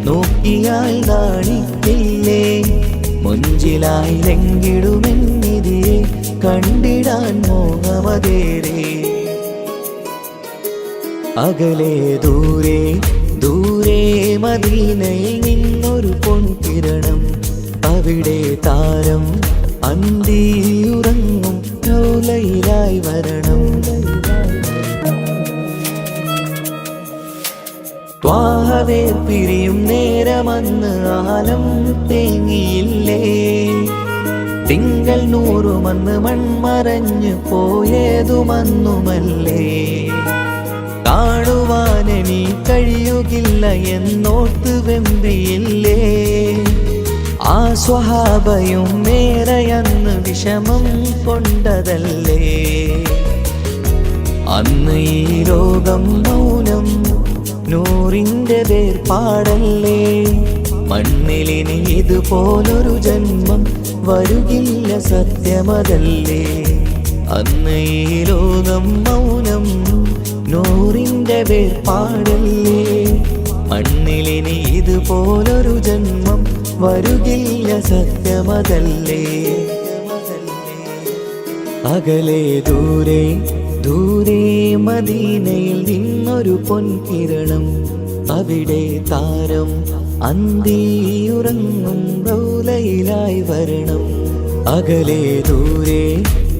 നോക്കിയാൽ നാണിക്കില്ലേ. മുഞ്ചിലായി ലംഘിടുമെന്നിതിയെ കണ്ടിടാൻ മോഹമതേറെ. അകലെ ദൂരെ ദൂരെ മദീനയിൽ നിന്നൊരു പൊൻകിരണം. അവിടെ താരം അന്തിയുറങ്ങും റൗലയിലായി വരണം. ത്വാഹവേ പിരിയും നേരമന്ന് ആലം തേങ്ങിയില്ലേ. തിങ്കൾ നൂറുമന്ന് മൺമറഞ്ഞു പോയതുമന്നുമല്ലേ. കാണുവാനെനി കഴിയുകില്ല എന്നോർത്ത് വെമ്പിയില്ലേ. ആ സ്വഹാബയും മേറയന്ന് വിഷമം കൊണ്ടതല്ലേ. അന്ന് ഈ ലോകം മൗനം നൂറിൻ്റെ വേർപാടല്ലേ. മണ്ണിലിനി ഇതുപോലൊരു ജന്മം വരുകില്ല സത്യമതല്ലേ. അന്ന് ഈ ലോകം മൗനം നൂറിൻ്റെ വേർപാടല്ലേ. മണ്ണിലിനി ഇതുപോലൊരു ജന്മം വരുകില്ല സത്യമതല്ലേ. അകലെ ദൂരെ ദൂരെ മദീനയിൽ നിന്നൊരു പൊൻകിരണം. അവിടെ താരം അന്തിയുറങ്ങും റൗലയിലായി വരണം. അകലെ ദൂരെ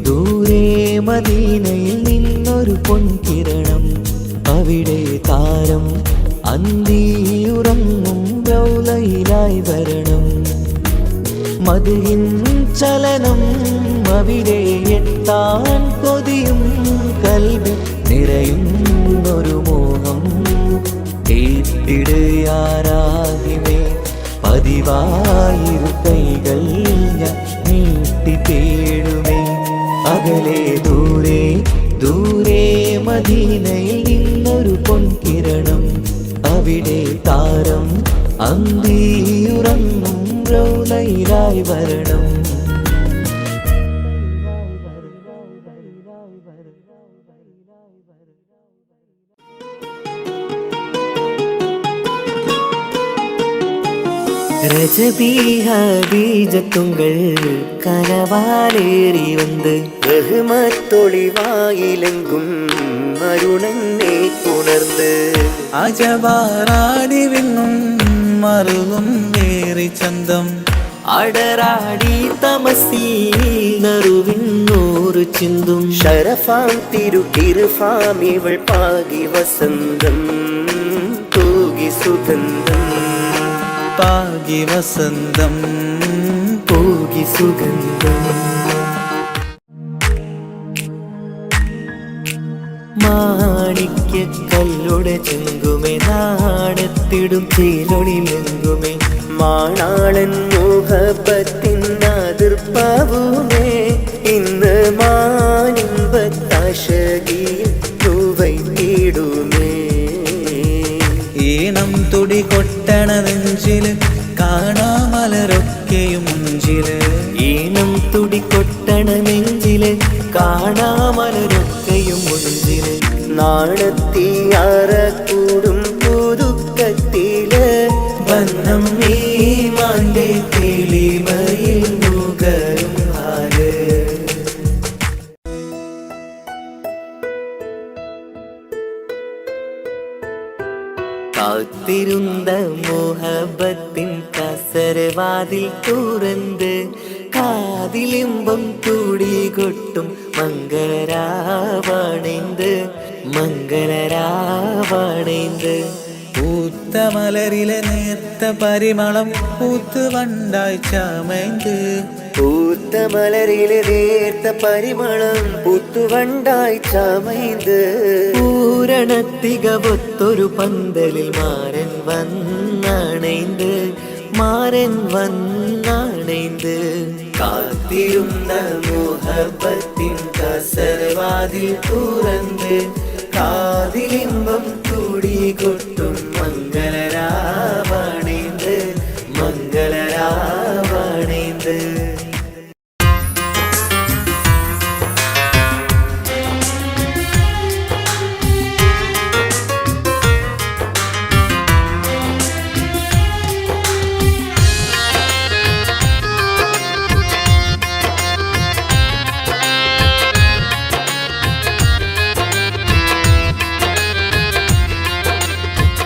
ദൂരെ മദീനയിൽ നിന്നൊരു പൊൻകിരണം. അവിടെ താരം അന്തിയുറങ്ങും റൗലയിലായി വരണം. മദിഹിൻ ചലനം അവിടെ എത്താൻ കൊതിയും കൽബിൽ നിറയുന്നൊരു മോഹം. കേട്ടിടയാരാകിമേ പതിവായിരു കൈകൾ ഞാൻ നീട്ടി തേടുമേ. അകലെ ദൂരെ ദൂരെ മദീനയിൽ നിന്നൊരു പൊൻകിരണം. അവിടെ താരം അന്തിയുറങ്ങും റൗലയിലായി വരണം. ரஜபீக பீஜத்துங்கள் கனவாலேறி வந்து ரஹ்மத்தொளிவாயிலெங்கும் அருணன்னே உணர்ந்து അജവാറാടി വിണ്ണും മറുകും വേറി ചന്തം അടരാടി തമസിൽ നറുവിണ്ണൂറ് ചിന്തും ഷറഫാം തിരുക്കിരുഫാം ഇവൾ പാകി വസന്തം തൂകി സുഗന്ധം പാകി വസന്തം തൂകി സുഗന്ധം. മാണിക്യ കല്ലുടെ ചെങ്കുമേ നാണത്തിടും ചീലൊളിലെങ്കുമേ മാണാളൻ മോഹപ്പത്തിൻ അതിർപ്പാവുമേ ഇന്ന് മാനിമ്പത്താശകിയിൽ തൂവൈത്തിടുമേ. ഈണം തുടി കൊട്ടണ നെഞ്ചില് കാണാമലരൊക്കെയും മുഞ്ചില് ഈണം തുടികൊട്ടണ നെഞ്ചില് കാണാമലരൊക്കെയും മുഞ്ചില് നാണത്തിയാറ കൂടും പുതുക്കത്തില് ബന്ധം ഈമാന്റെ തെളിമയിൽ നുകരും ഹാല്. കാത്തിരുന്ന മോഹബത്തിൻ കസരവാതിൽ തുറന്ന് കാതിലിമ്പം കൂടി കൊട്ടും മംഗളരാവണൈந்து മംഗളരാവണൈந்து പൂത്ത മലരിലെ നേർത്ത പരിമളം പൂത്തുവണ്ടായി ചമൈந்து പൂത്ത മലരിലെ നേർത്ത പരിമളം പൂത്തുവണ്ടായി ചമൈந்து പൂരണത്തികവൊത്തൊരു പന്തലിൽ മാരൻ വന്നണൈந்து മാരൻ വന്നണൈந்து കാത്തിരുന്ന മുഹബത്തിൻ കസർവാതിൽ തുറന്ന് കാതിലിമ്പം തുടികൊട്ടും മംഗളരാവണൈந்து മംഗളരാവണൈந்து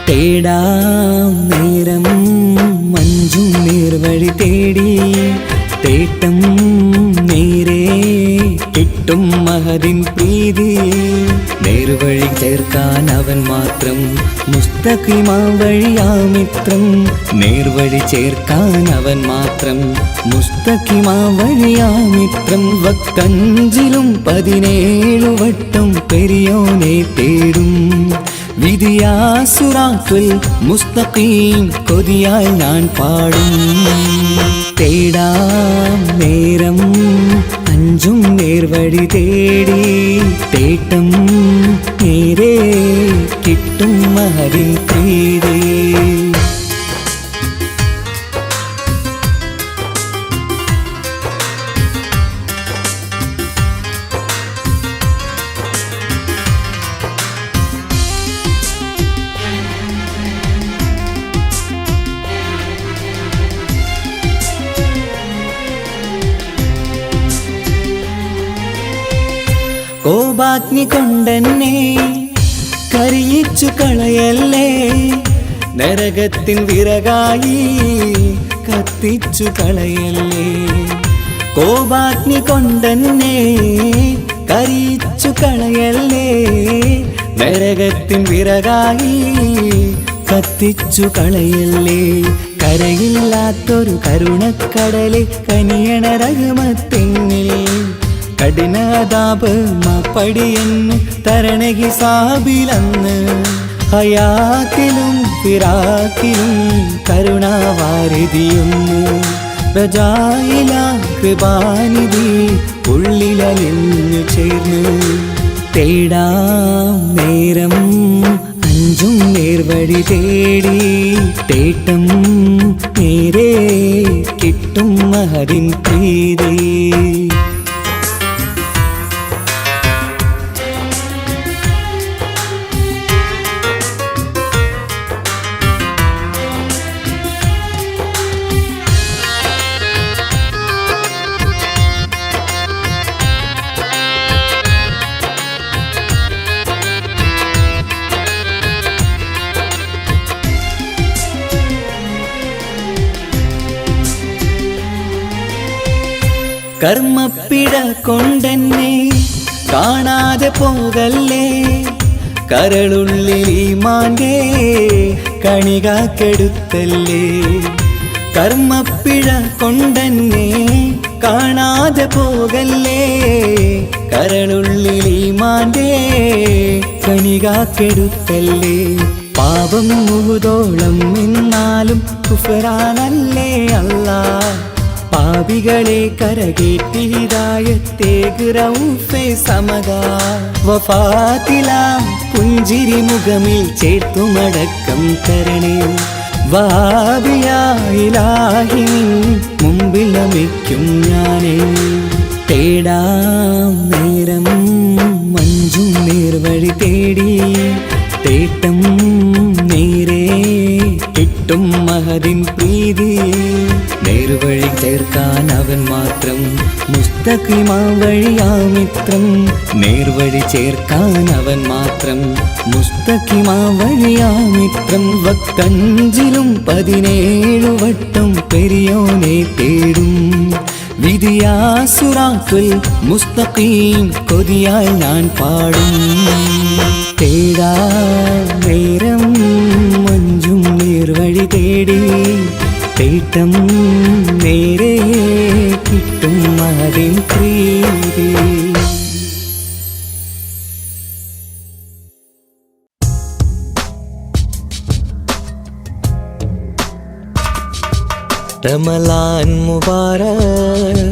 തേടാം നേരം മഞ്ചും നേർവഴി തേടി തേട്ടം നേരെ കിട്ടും മഹദിൻ പ്രീതി നേർവഴി ചേർക്കാൻ അവൻ മാത്രം മുസ്തഖിമാ വഴിയാമിത്രം നേർവഴി ചേർക്കാൻ അവൻ മാത്രം മുസ്തഖിമാ വഴിയാമിത്രം വക്കഞ്ചിലും 17 വട്ടം പെരിയോനെ തേടും വിധിയാസുറാത്തുൽ മുസ്തഖീം കൊതിയാൽ ഞാൻ പാടും തേടാം നേരം അഞ്ചും നേർവഴി തേടി തേട്ടം നേരെ കിട്ടും മഹദിൻ പ്രീതി കോപാഗ്നി കൊണ്ടെന്നെ കരിയിച്ചു കളയല്ലേ നരകത്തിൻ വിറകായി കത്തിച്ചു കളയല്ലേ കോപാഗ്നി കൊണ്ടെന്നെ കരിയിച്ചു കളയല്ലേ നരകത്തിൻ വിറകായി കത്തിച്ചു കളയല്ലേ കരയില്ലാത്തൊരു കരുണക്കടലെ കനിയണ റഹ്മത്തിന്നിൽ കഠിനതാപ് മാപ്പടിയെന്ന് തരണ ഹിസാബിലന്ന് ഹയാത്തിലും ഫിറാക്കിലും കരുണാവാരിതിയൊന്ന് പ്രജായില കൃപാനിധി ഉള്ളിലലിഞ്ഞു ചേർന്ന് തേടാം നേരം അഞ്ചും നേർവഴി തേടി തേട്ടം നേരെ കിട്ടും മഹദിൻ പ്രീതി കർമ്മപ്പിട കൊണ്ടെന്നെ കാണാതെ പോകല്ലേ കരളുള്ളിൽ ഈമാന്റെ കണികാക്കെടുത്തല്ലേ കർമ്മപ്പിഴ കൊണ്ടെന്നെ കാണാതെ പോകല്ലേ കരളുള്ളിൽ ഈമാന്റെ കണികാക്കെടുത്തല്ലേ പാപം മുഹുദോളം എന്നാലും കുഫറാനല്ലേ അല്ലാ പാപികളെ കരകേറ്റി ഹിദായത്തേക് റഊഫേ സമദാ വഫാത്തിലാം പുഞ്ചിരി മുഖമിൽ ചേർത്തുമടക്കം തരണേ വഹാബിയായിലാഹി നിൻ മുമ്പിൽ നമിക്കും ഞാനേ തേടാം നേരം മഞ്ചും നേർവഴി തേടി തേട്ടം നേരെ കിട്ടും മഹദിൻ പ്രീതി നേർവഴി ചേർക്കാൻ അവൻ മാത്രം മുസ്തഖിമാ വഴിയാമിത്രം നേർവഴി ചേർക്കാൻ അവൻ മാത്രം മുസ്തഖിമാ വഴിയാമിത്രം വക്കഞ്ചിലും 17 വട്ടം പെരിയോനെ തേടും വിധിയാസുറാത്തുൽ മുസ്തഖീം കൊതിയാൽ ഞാൻ പാടും തേടാ നേരം നേർവഴി തേടി തേട്ടം നേരെ കിട്ടും അതിൻ പ്രീതി. റമളാൻ മുബാരക്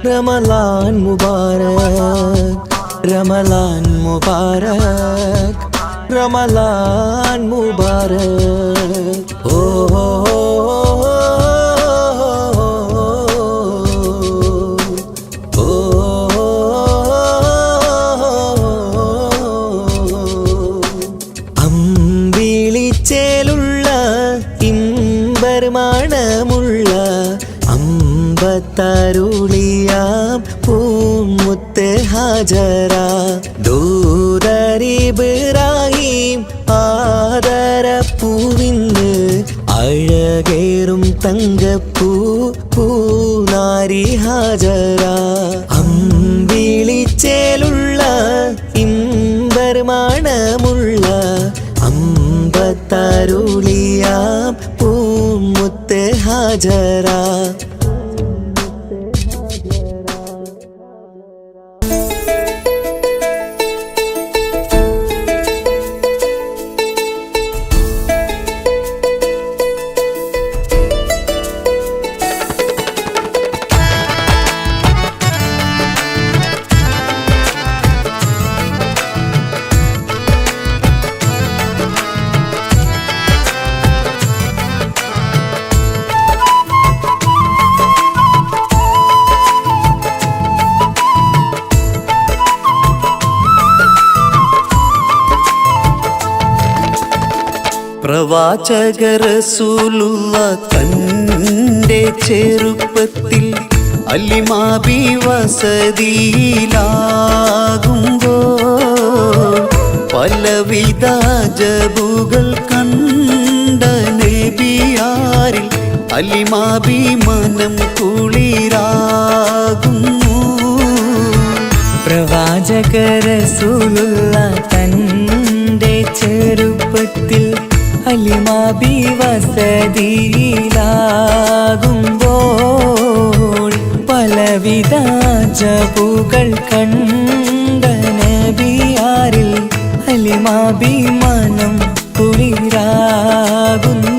റമളാൻ മുബാരക് റമളാൻ മുബാരക് റമളാൻ മുബാരക്. ഓ അമ്പിളിച്ചേലുള്ള ഇമ്പർമാണമുള്ള അമ്പത്തരുളിയാം പൂമുത്ത് ഹാജറ ദൂതരിബ്രാഹിം ആദരപ്പൂവിന്ന് അഴകേറും തങ്കപ്പൂ പൂനാരി ഹാജറ. അമ്പിളിച്ചേലുള്ള ഇമ്പർമാണമുള്ള അമ്പത്തരുളിയാം പൂമുത്ത് ഹാജറ. പ്രവാചക റസൂലുള്ള തൻ്റെ ചെറുപ്പത്തിൽ അലിമാബി വസതിയിലാകുമ്പോൾ പലവിധ ജബുകൾ കണ്ട നബിയാരിൽ അലിമാബി മനം കുളിരാകുന്നു. പ്രവാചക റസൂലുള്ള തൻ്റെ ചെറുപ്പത്തിൽ അലിമാബി വസതിയിലാകുമ്പോൾ പലവിധ ജബുകൾ കണ്ട നബിയാരിൽ അലിമാബി മനം കുളിരാകുന്നു.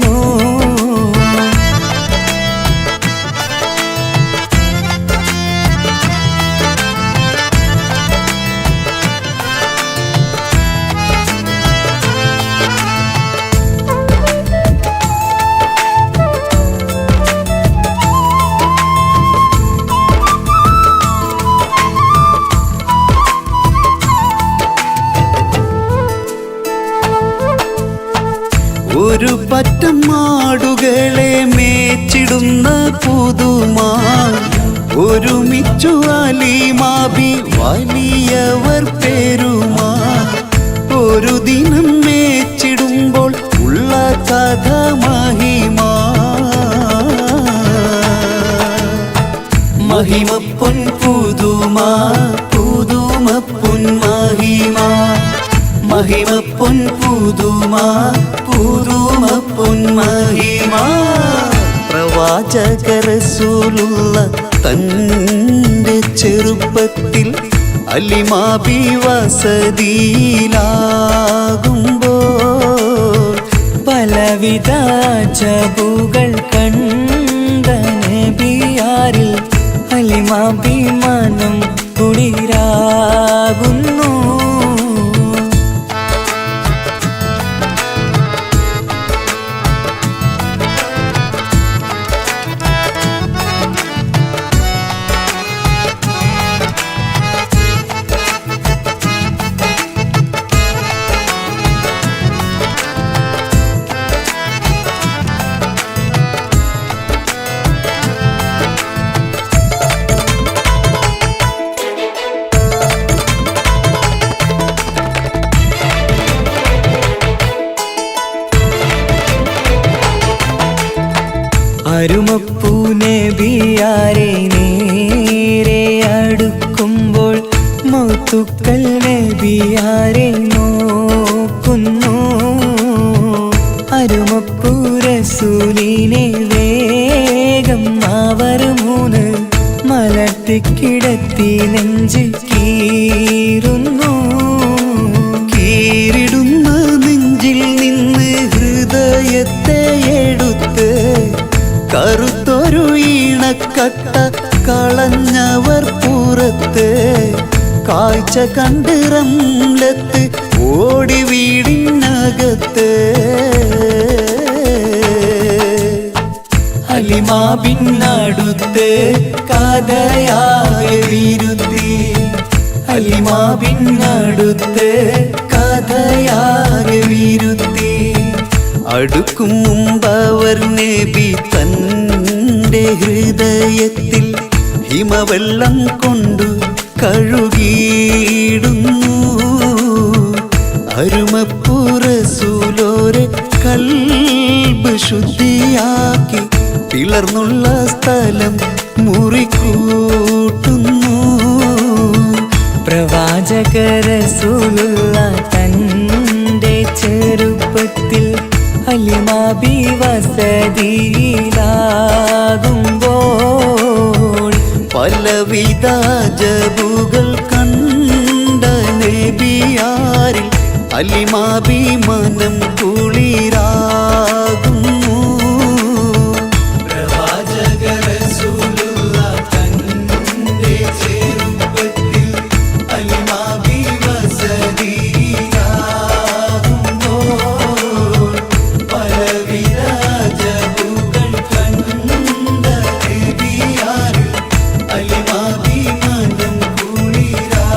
ഒരു പറ്റം മാടുകളെ മേച്ചിടുന്ന പുതുമാ ഒരുമിച്ചു അലിമാബി വലിയവർ പെരുമാ. ഒരു ദിനം മേച്ചിടുമ്പോൾ ഉള്ള കഥ മഹിമാ. മഹിമപ്പൊൻ പുതുമാ പുതുമപ്പൊൻ മഹിമാ. മഹിമപ്പൊൻ പുതുമാ പുതുമപ്പൊൻ മഹിമാ. പ്രവാചക റസൂലുള്ള തൻ്റെ ചെറുപ്പത്തിൽ അലിമാബി വസതിയിലാകുമ്പോൾ പലവിധ ജബുകൾ കണ്ട നബിയാരിൽ അലിമാബി മനം കുളിരാകുന്നു. അരുമപ്പൂ നബിയാരെ നേരെ അടുക്കുമ്പോൾ മൗത്തുക്കൾ നബിയാരെ നോക്കുന്നു. അരുമപ്പൂ റസൂലിനെ വേഗം അവർ മൂന്ന് മലർത്തിക്കിടത്തി നെഞ്ച് കീറുന്നു. കീറിടുന്ന നെഞ്ചിൽ നിന്ന് ഹൃദയത്തെ എടുത്ത് കറുത്തൊരു ഈണക്കട്ട കളഞ്ഞവർ പുറത്ത്. കാഴ്ച കണ്ട് റംലത്ത് ഓടി വീടിനകത്ത്. ഹലിമ ബിന്നടുത്ത് കഥയാകെ വിരുത്തി. ഹലിമ ബിന്നടുത്ത് കഥയാകെ വിരുത്തി. അടുക്കും മുമ്പവർ നബി തന്റെ ഹൃദയത്തിൽ ഹിമവെള്ളം കൊണ്ടു കഴുകിയിടുന്നു. അരുമപ്പുറസൂലോരെ കൽബ് ശുദ്ധിയാക്കി പിളർന്നുള്ള സ്ഥലം മുറിക്കൂട്ടുന്നു. പ്രവാചക റസൂലുള്ള തന്റെ ചെറുപ്പത്തിൽ ഹലിമ ബി വസതിയിലാകുമ്പോൾ പലവിധ ജബുകൾ കണ്ട നബിയാരിൽ ഹലിമ ബി മനം കുളിരാകുന്നു. പ്രവാചക റസൂലുള്ള തന്റെ ചെറുപ്പത്തിൽ ഹലിമ ബി വസതിയിലാകുമ്പോൾ പലവിധ ജബുകൾ കണ്ട നബിയാരിൽ ഹലിമ ബി മനം കുളിരാകുന്നു.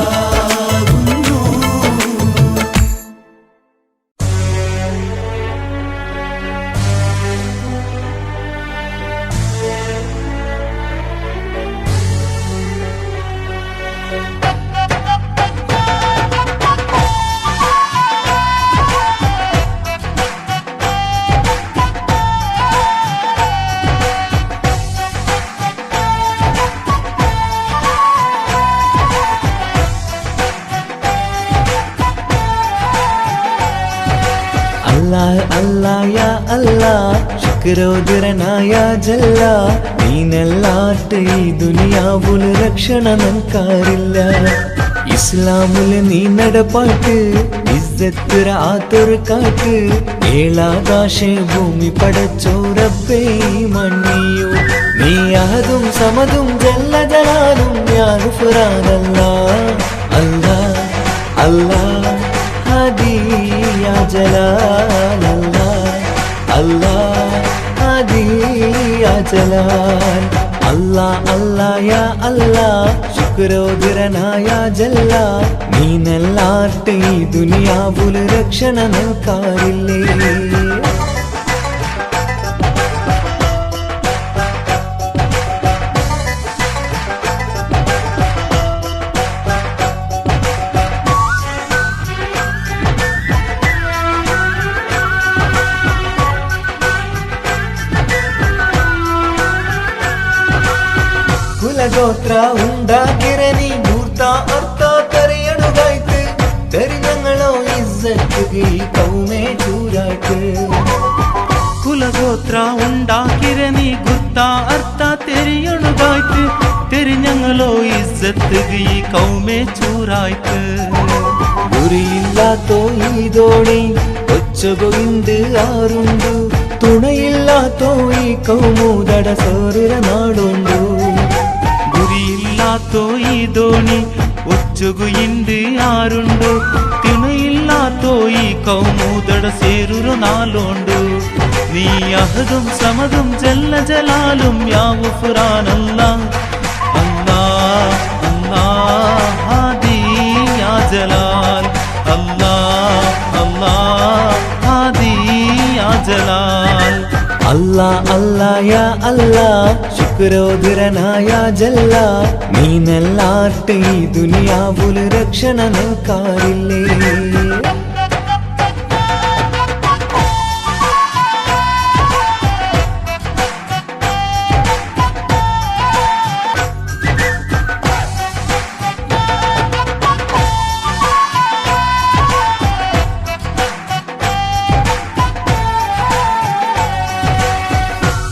അല്ലാഹ് അല്ലാഹ് യാ അല്ലാഹ് ശുക്രോദരനായ ജല്ല നീനല്ലാട്ട് ഈ ദുനിയാവുല് രക്ഷണ നൻകാരില്ല. ഇസ്ലാമുല് നീ നടപ്പാട്ട് ഇസ്സത്ത് ആത്തൊരു കാട്ട്. ഏഴാകാശ ഭൂമി പടച്ചോറപ്പേ മണ്ണിയോ നീ അഹദും സമതും ജല്ല ജലാലും യാ ഗുഫ്രാനല്ലാഹ്. അല്ലാഹ് അല്ലാഹ് ഹദി യാ ജലാൽ. അല്ലാഹ് അല്ലാഹ് ഹദി യാ ജലാൽ. അല്ലാഹ് അല്ലാഹ് യാ അല്ലാഹ് ശുക്രോദരനായ ജല്ല നീനല്ലാട്ട് ഈ ദുനിയാവുല് രക്ഷണ നൽകാറില്ലേ. ಕುಲಗೋತ್ರ ഉണ്ടാക്കിരനി മൂർത്ത അർത്ഥ തെറിയണുകായ്ക്ക് തെരിഞ്ഞങ്ങളോ ഇസ്സത്തുകി കൗമേ ചൂരായ്ക്ക്. കുലഗോത്ര ഉണ്ടാക്കിരനി ഗുർത്ത അർത്ഥ തെരിയണുകായ്ക്ക് തെരിഞ്ഞങ്ങളോ ഇസ്സത്ത് ഈ കൗമേ ചൂരായ്ക്ക്. ഗുരിയില്ലാത്തോ ഈ ദോണി ഒച്ചകൊയിണ്ട് ആറുണ്ടു. തുണയില്ലാത്തോ ഈ കൗമൂതട സോറിര നാടുണ്ടു. ഗുരിയില്ലാത്തോ ഈ ദോണി ഒച്ചുകുയിണ്ട് ആരുണ്ടു. തിണയില്ലാത്തോ ഈ കൗമൂതട സേരുരു നാളുണ്ടു. നീ അഹദും സമതും ജല്ല ജലാലും യാ ഗുഫ്രാനല്ലാഹ്. അല്ലാഹ് അല്ലാഹ് ഹാദി യാ ജലാൽ. അല്ലാഹ് അല്ലാഹ് ഹാദി യാ ജലാൽ. അല്ലാഹ് അല്ലാഹ് യാ അല്ലാഹ് ശുക്രോദരനായ ജല്ല നീനല്ലാട്ട് ഈ ദുനിയാവുല് രക്ഷണ നൽകാറില്ലേ.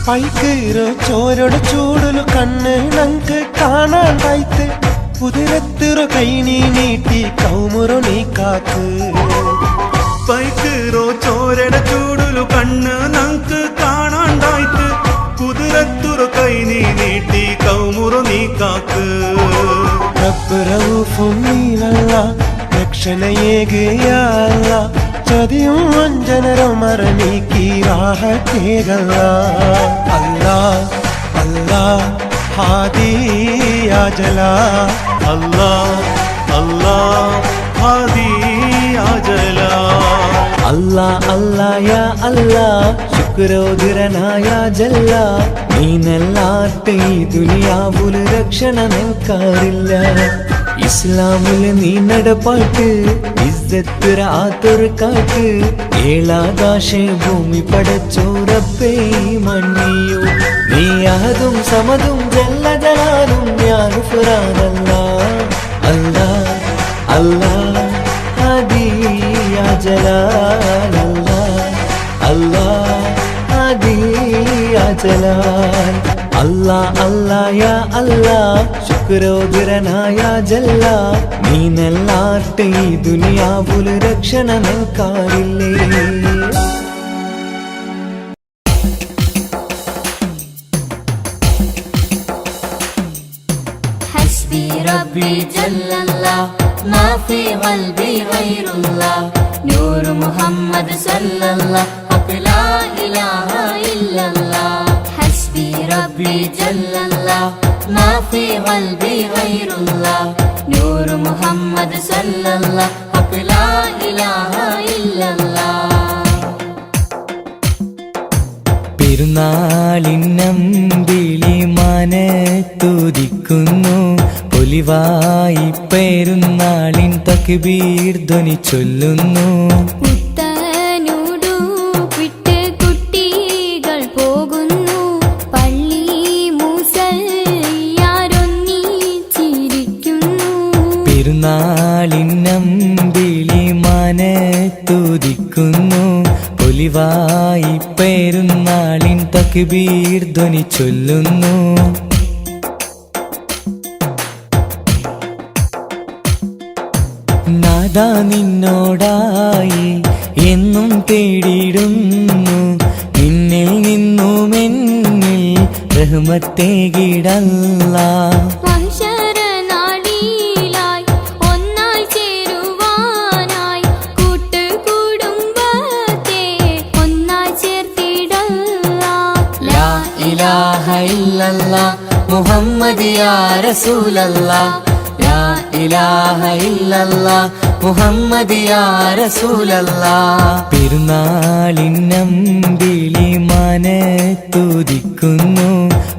പൈക്കീറോ ചോരയുടെ ചൂടലു കണ്ണ് നങ്ക് കാണാണ്ടായിട്ട് കുതിരത്തിറു കൈ നീ നീട്ടി കൗമുറു നീ കാക്ക് പൈക്കീറോ ചോരയുടെ ചൂടലു കണ്ണ് നങ്ക് കാണാണ്ടായിട്ട് കുതിരത്തുറു കൈ നീ നീട്ടി കൗമുറു നീ കാക്ക് റബ്ബ് റഊഫും നീനല്ല രക്ഷണയേകയല്ല ചതിയും വഞ്ചനരും മറനീക്കി റാഹത്തേകല്ല അല്ലാ അല്ലാ ഹാദിയാ ജലാ അല്ലാ അല്ലാ ഹാദിയാ ജലാ അല്ലാ അല്ലാ യാ അല്ലാ ശുക്രോധരനായ ജല്ല നീനല്ലാത്ത ഈ ദുനിയാവുല് രക്ഷണ നിൽക്കാറില്ല ഇസ്ലാമില് നീ നടപ്പാട്ട് ഇസ്സത്ത് ആത്തൊരു കാട്ട് ഏഴാകാശ ഭൂമി പടച്ചോറപ്പേ മണ്ണിയോ നീ അഹദും സമതും ജല്ല ജലാലും ഞാൻ ഫുറാനല്ലാ അല്ലാ അല്ലാ ഹാദിയാ ജലാൽ അല്ലാ അല്ലാ ഹാദിയാ ജലാൽ അല്ലാ അല്ലാ യാ അല്ലാ ശുക്രോധരനായ ജല്ല നീനല്ലാത്ത ഈ ദുനിയാവുല് രക്ഷണ നിൽക്കാറില്ലേ حسبي ربي جل الله ما في قلبي غير الله نور محمد صلى الله حق لا إله إلا الله حسبي ربي جل الله ما في قلبي غير الله نور محمد صلى الله حق لا إله إلا الله പെരുന്നാളിന്നമ്പിളി മനത്തുദിക്കുന്നു പൊലിവായി പെരുന്നാളിൻ തക്ബീർ ധ്വനി ചൊല്ലുന്നു പുത്തനുടുപ്പിട്ട് കുട്ടികൾ പോകുന്നു പള്ളി മുസല്ലിയാരൊന്നിച്ചിരിക്കുന്നു പെരുന്നാളിന്നമ്പിളി മനത്തുദിക്കുന്നു പൊലിവായി പെരുന്നാളിൻ തക്ബീർ ധ്വനി ചൊല്ലുന്നു നാദാ നിന്നോടായി എന്നും തേടിയിടുന്നു നിന്നിൽ നിന്നുമെന്നിൽ റഹ്മത്തേകിടല്ലാ മഹ്ശരനാളിലായി ഒന്നായി ചേരുവാനായി കൂട്ടുകുടുംബത്തെ ഒന്നായി ചേർത്തിടല്ലാ ലാ ഇലാഹ ഇല്ലല്ലാ മുഹമ്മദ് യാ റസൂലല്ലാ ലാ ഇലാഹ ഇല്ലല്ലാ മുഹമ്മദ് യാ റസൂലല്ലാ പെരുന്നാളിന്നമ്പിളി മനത്തുദിക്കുന്നു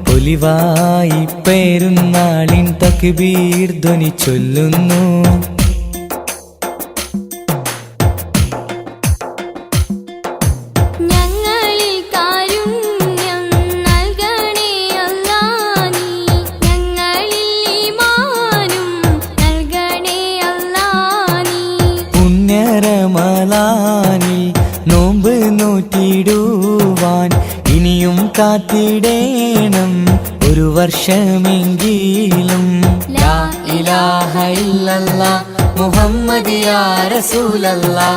പൊലിവായി പെരുന്നാളിൻ തക്ബീർ ധ്വനി ചൊല്ലുന്നു ഞങ്ങളിൽ കാരുണ്യം നൽകണേ അല്ലാ നീ ഞങ്ങളിൽ ഈമാനും നൽകണേ അല്ലാ നീ പുണ്യറമളാനിൽ നോമ്പ് നോറ്റിടുവാൻ ഇനിയും കാത്തിടേണം ഒരു വർഷമെങ്കിലും ലാ ഇലാഹ ഇല്ലല്ലാ മുഹമ്മദ് യാ റസൂലല്ലാ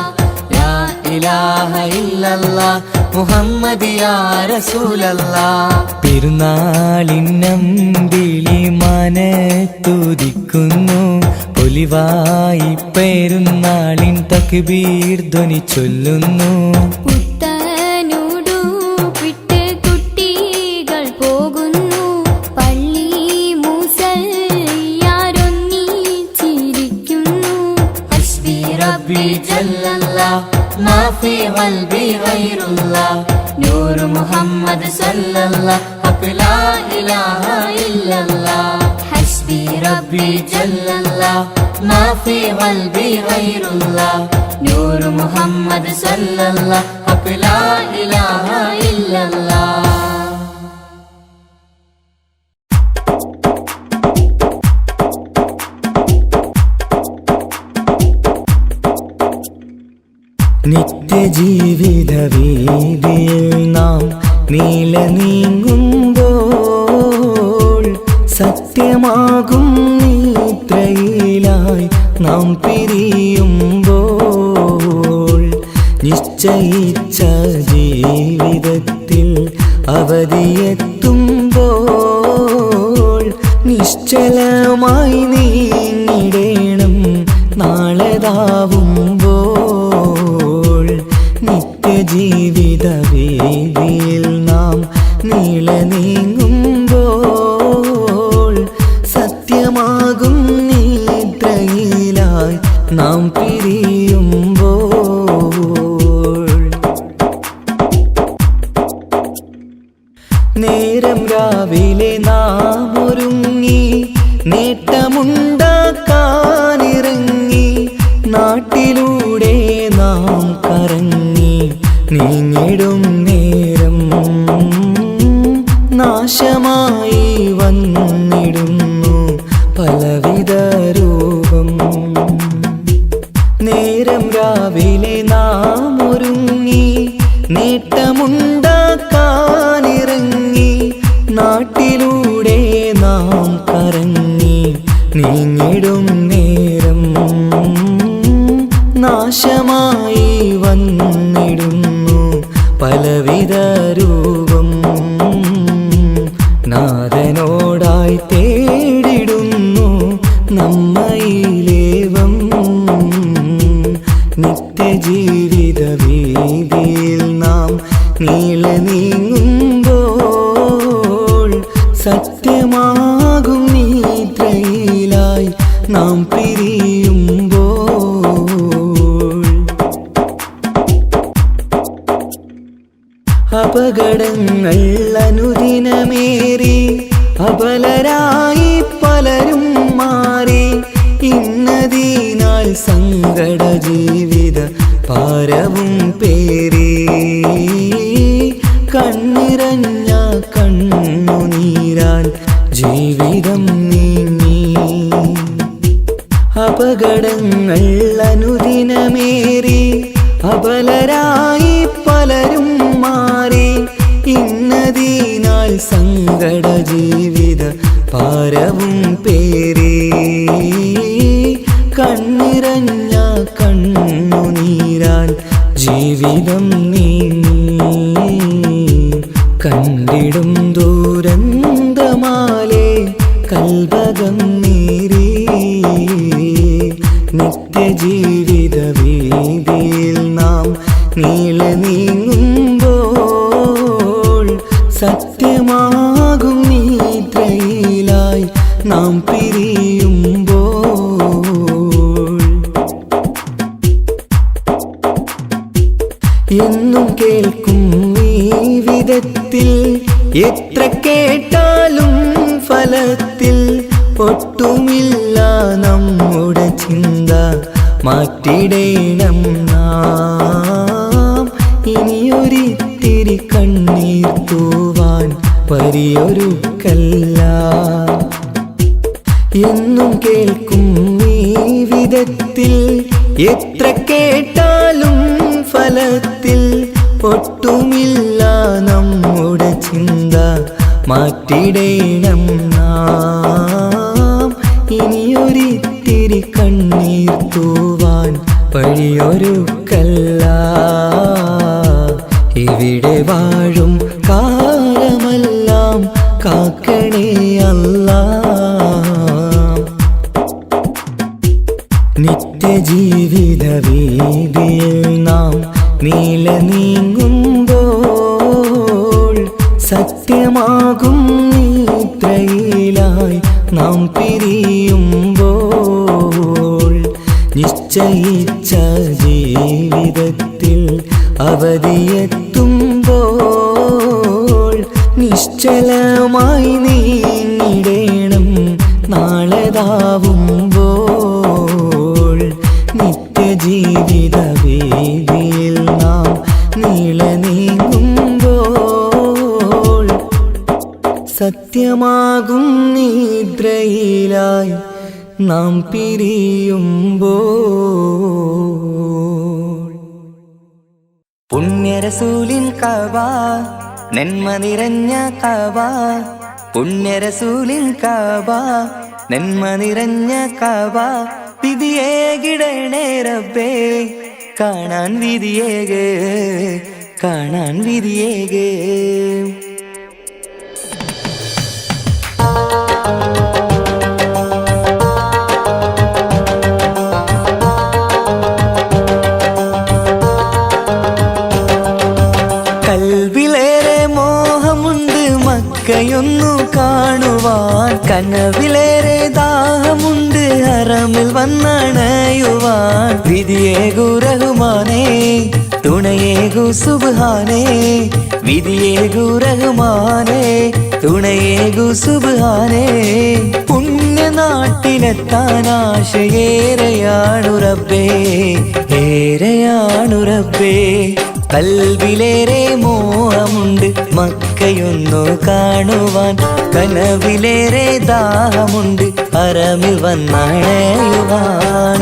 ലാ ഇലാഹ ഇല്ലല്ലാ മുഹമ്മദ് യാ റസൂലല്ലാ പെരുന്നാളിന്നമ്പിളി മനത്തുദിക്കുന്നു പൊലിവായി പെരുന്നാളിൻ തക്ബീർ ധ്വനി ചൊല്ലുന്നു പുത്തനുടുപ്പിട്ട് കുട്ടികൾ പോകുന്നു പള്ളി മുസല്ലിയാരൊന്നിച്ചിരിക്കുന്നു ഹസ്ബി റബ്ബി ജല്ലല്ലാ മാ ഫീ ഖൽബി ഗൈറുല്ലാ നൂർ മുഹമ്മദ് സല്ലല്ലാഹ് ഹഖ് ലാ ഇലാഹ ഇല്ലല്ലാഹ് ഹസ്ബി റബ്ബി ജല്ലല്ലാഹ് മാ ഫീ ഖൽബി ഗൈറുല്ലാഹ് നൂർ മുഹമ്മദ് സല്ലല്ലാഹ് ഹഖ് ലാ ഇലാഹ ഇല്ലല്ലാഹ് നിത്യജീവിത വീതിയിൽ നാം നീല നീങ്ങുമ്പോൾ സത്യമാകും നിദ്രയിലായി നാം പിരിയുമ്പോൾ നിശ്ചയിച്ച ജീവിതത്തിൽ അവധിയെത്തുമ്പോൾ നിശ്ചലമായി നീങ്ങിടേണം നാളെതാവുമ്പോൾ നിത്യജീവിത വേദിയിൽ നാം നീള നീങ്ങുമ്പോൾ സത്യമാകും നിദ്രയിലായി നാം പിരിയുമ്പോൾ നേരം രാവിലെ നാം ഒരുങ്ങി നേട്ടമുണ്ടാക്കാനിറങ്ങി നാട്ടിലൂടെ നാം കറങ്ങി നീങ്ങിടും നേരം നാശമായി വന്നിടുന്നു പലവിധ രൂപം നേരം രാവിലെ നാം ഒരുങ്ങി നേട്ടമുണ്ടാക്കാനിറങ്ങി നാട്ടിലൂടെ നാം കറങ്ങി നീങ്ങിടും നേരം നാശമായി വന്നിടുന്നു പലവിധ രൂപം നാഥനോടായി തേടിടുന്നു നമ്മയിലേവം നിത്യജീവിത വീതിയിൽ നാം നീള നീങ്ങുമ്പോൾ സത്യമാകും നിദ്രയിലായി നാം പിരിയുമ്പോൾ അപകടങ്ങൾ അനുദിനമേറി അബലരായി പലരും മാറി ഇന്നതിനാൽ സങ്കട ജീവിത പാരവും പേറി കണ്ണിറഞ്ഞ കണ്ണുനീരാൽ ജീവിതം നീങ്ങി അപകടങ്ങൾ അനുദിനമേറി അബലരായി പലരും മാറി ഇന്നതിനാൽ സങ്കട ജീവിത പാരവും പേറി കണ്ണിറഞ്ഞ കണ്ണുനീരാൽ ജീവിതം നീങ്ങി കണ്ടിടും ദൂരന്തമാലെ കൽവകം നീറി നിത്യജീവിത വീതിയിൽ നാം നീള നീങ്ങുമ്പോൾ സത്യമാകും നിദ്രയിലായി നാം പിരിയുമ്പോൾ എന്നും കേൾക്കും ഈ വിധത്തിൽ എത്ര കേട്ടാലും ഫലത്തിൽ ഒട്ടുമില്ല നമ്മുടെ ചിന്ത മാറ്റിടേണം നാം ഇനിയൊരിത്തിരി കണ്ണീർ തൂവാൻ പരിയൊരുക്കല്ല എന്നും കേൾക്കും ഈ വിധത്തിൽ എത്ര കേട്ടാലും ഫലത്തിൽ ഒട്ടുമില്ല നമ്മുടെ ചിന്ത മാറ്റിടേണം നാം ഇനിയൊരിത്തിരി കണ്ണീർ തൂവാൻ വഴിയൊരുക്കല്ല ഇവിടെ വാഴും കാലമെല്ലാം കാക്കണേ അല്ലാ നിത്യജീവിത വീതിയിൽ നാം നീള നീങ്ങുമ്പോൾ സത്യമാകും നിദ്രയിലായി നാം പിരിയുമ്പോൾ നിശ്ചയിച്ച ജീവിതത്തിൽ അവധിയെത്തുമ്പോൾ നിശ്ചലമായി നീങ്ങിടേണം നാളെതാവുമ്പോൾ നിത്യജീവിത വേദിയിൽ നാം നീള നീങ്ങുമ്പോൾ സത്യമാകും നിദ്രയിലായി നാം പിരിയുമ്പോൾ പുണ്യരസൂലിൻ കഅബ നന്മ നിറഞ്ഞ കഅബ പുണ്യ റസൂലിൻ കഅബ നന്മ നിറഞ്ഞ കഅബ വിധിയേകിടണേ റബ്ബേ കാണാൻ വിധിയേകേ കാണാൻ വിധിയേകേ കൽവിലേറെ മോഹമുണ്ട് മക്കയൊന്നു കാണുവാൻ കനവിലേറെ ദാഹമുണ്ട് ഹറമിൽ വന്നണയുവാൻ വിധിയേകു റഹ്മാനേ തുണയേകു സുബ്ഹാനേ വിധിയേകു റഹ്മാനേ തുണയേകു സുബ്ഹാനേ പുണ്യനാട്ടിലെത്താൻ ആശയേറെയാണു റബ്ബേ ഏറെയാണു റബ്ബേ കൽവിലേറെ മോഹമുണ്ട് മക്കയൊന്നു കാണുവാൻ കനവിലേറെ ദാഹമുണ്ട് ഹറമിൽ വന്നണയുവാൻ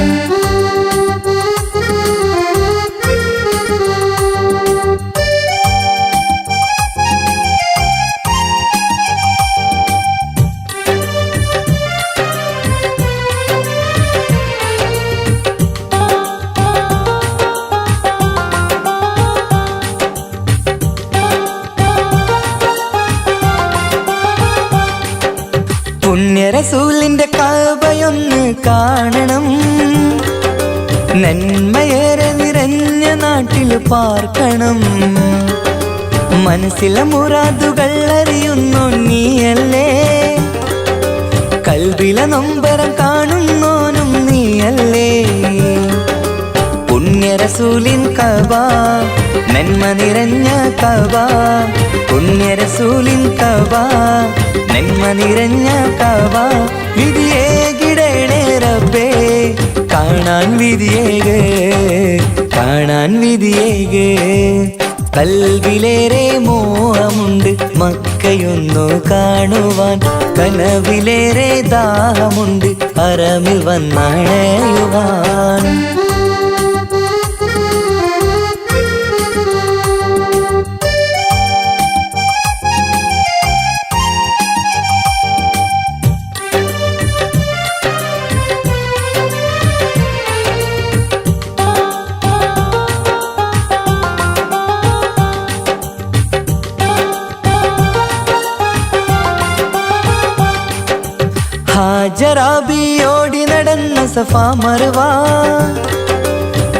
പുണ്യ റസൂലിന്റെ കഅബയൊന്ന് കാണണം നന്മയേറെ നിറഞ്ഞ നാട്ടിൽ പാർക്കണം മനസ്സിലെ മുറാദുകൾ അറിയുന്നു നീയല്ലേ കൽബിലെ നൊമ്പരം കാണുന്നോനും നീയല്ലേ പുണ്യ റസൂലിൻ കഅബ നന്മ നിറഞ്ഞ കഅബ പുണ്യ റസൂലിൻ കഅബ നന്മ നിറഞ്ഞ കഅബ വിധിയേകിടണേ റബ്ബേ കാണാൻ വിധിയേകേ കാണാൻ വിധിയേകേ കൽവിലേറെ മോഹമുണ്ട് മക്കയൊന്നു കാണുവാൻ കനവിലേറെ ദാഹമുണ്ട് ഹറമിൽ വന്നണയുവാൻ ഹാജറാബിയോടി നടന്ന സഫാ മർവ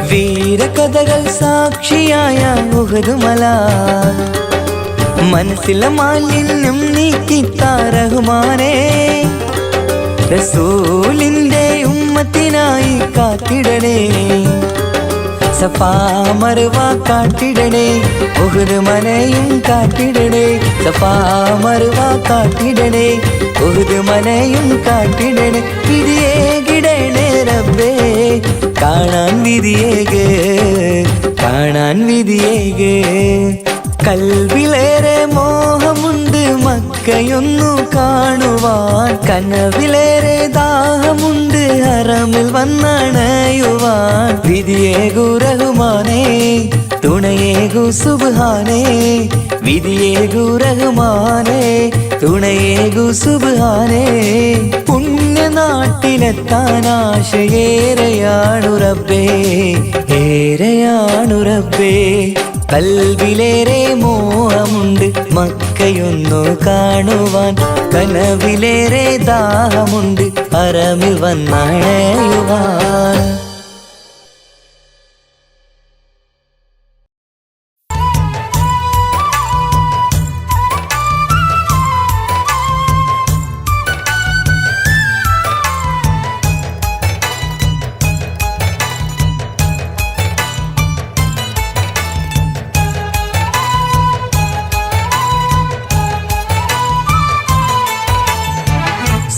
വീരകഥകൾ സാക്ഷിയായ ഉഹദ് മല മനസ്സിലെ മാലിന്യം നീക്കിത്താ റഹ്മാനേ റസൂലിന്റെ ഉമ്മത്തിനായി കാത്തിടണേ സഫാ മർവ കാട്ടിടണേ ഉഹദ് മലയും കാട്ടിടണേ സഫാ മർവ കാട്ടിടണേ ഉഹദ് മലയും കാട്ടിടണേ വിധിയേകിടണേ റബ്ബേ കാണാൻ വിധിയേകേ കാണാൻ വിധിയേകേ കൽവിലേറെ മോഹമുണ്ട് മക്കയൊന്നു കാണുവാൻ കനവിലേറെ ദാഹമുണ്ട് ഹറമിൽ വന്നണയുവാൻ വിധിയേകു റഹ്മാനേ തുണയേകു സുബ്ഹാനേ വിധിയേകു റഹ്മാനേ തുണയേകു സുബ്ഹാനേ പുണ്യനാട്ടിലെത്താൻ ആശയേറെയാണു റബ്ബേ ഏറെയാണു റബ്ബേ കൽവിലേറെ മോഹമുണ്ട് മക്കയൊന്നു കാണുവാൻ കനവിലേറെ ദാഹമുണ്ട് ഹറമിൽ വന്നണയുവാൻ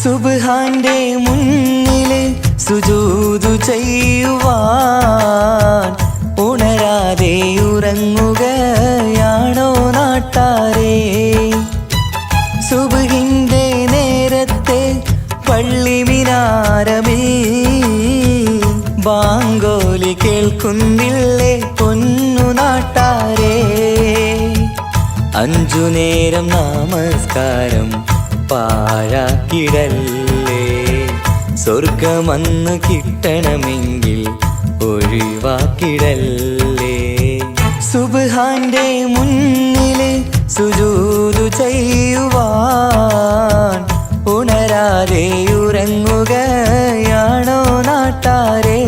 സുബ്ഹാന്റെ മുന്നില് സുജൂദു ചെയ്യുവാൻ ഉണരാതെ ഉറങ്ങുകയാണോ നാട്ടാരേ സുബ്ഹിന്റെ നേരത്തെ പള്ളി മിനാരമിൽ ബാങ്കോലി കേൾക്കുന്നില്ലേ പൊന്നു നാട്ടാരേ അഞ്ചു നേരം നമസ്കാരം പാഴാക്കിടല്ലേ. സ്വർഗമന്ന് കിട്ടണമെങ്കിൽ ഒഴിവാക്കിടല്ലേ. സുബ്ഹാന്റെ മുന്നില് സുജൂദ് ചെയ്യുവാൻ ഉണരാതെ ഉറങ്ങുകയാണോ നാട്ടാരേ?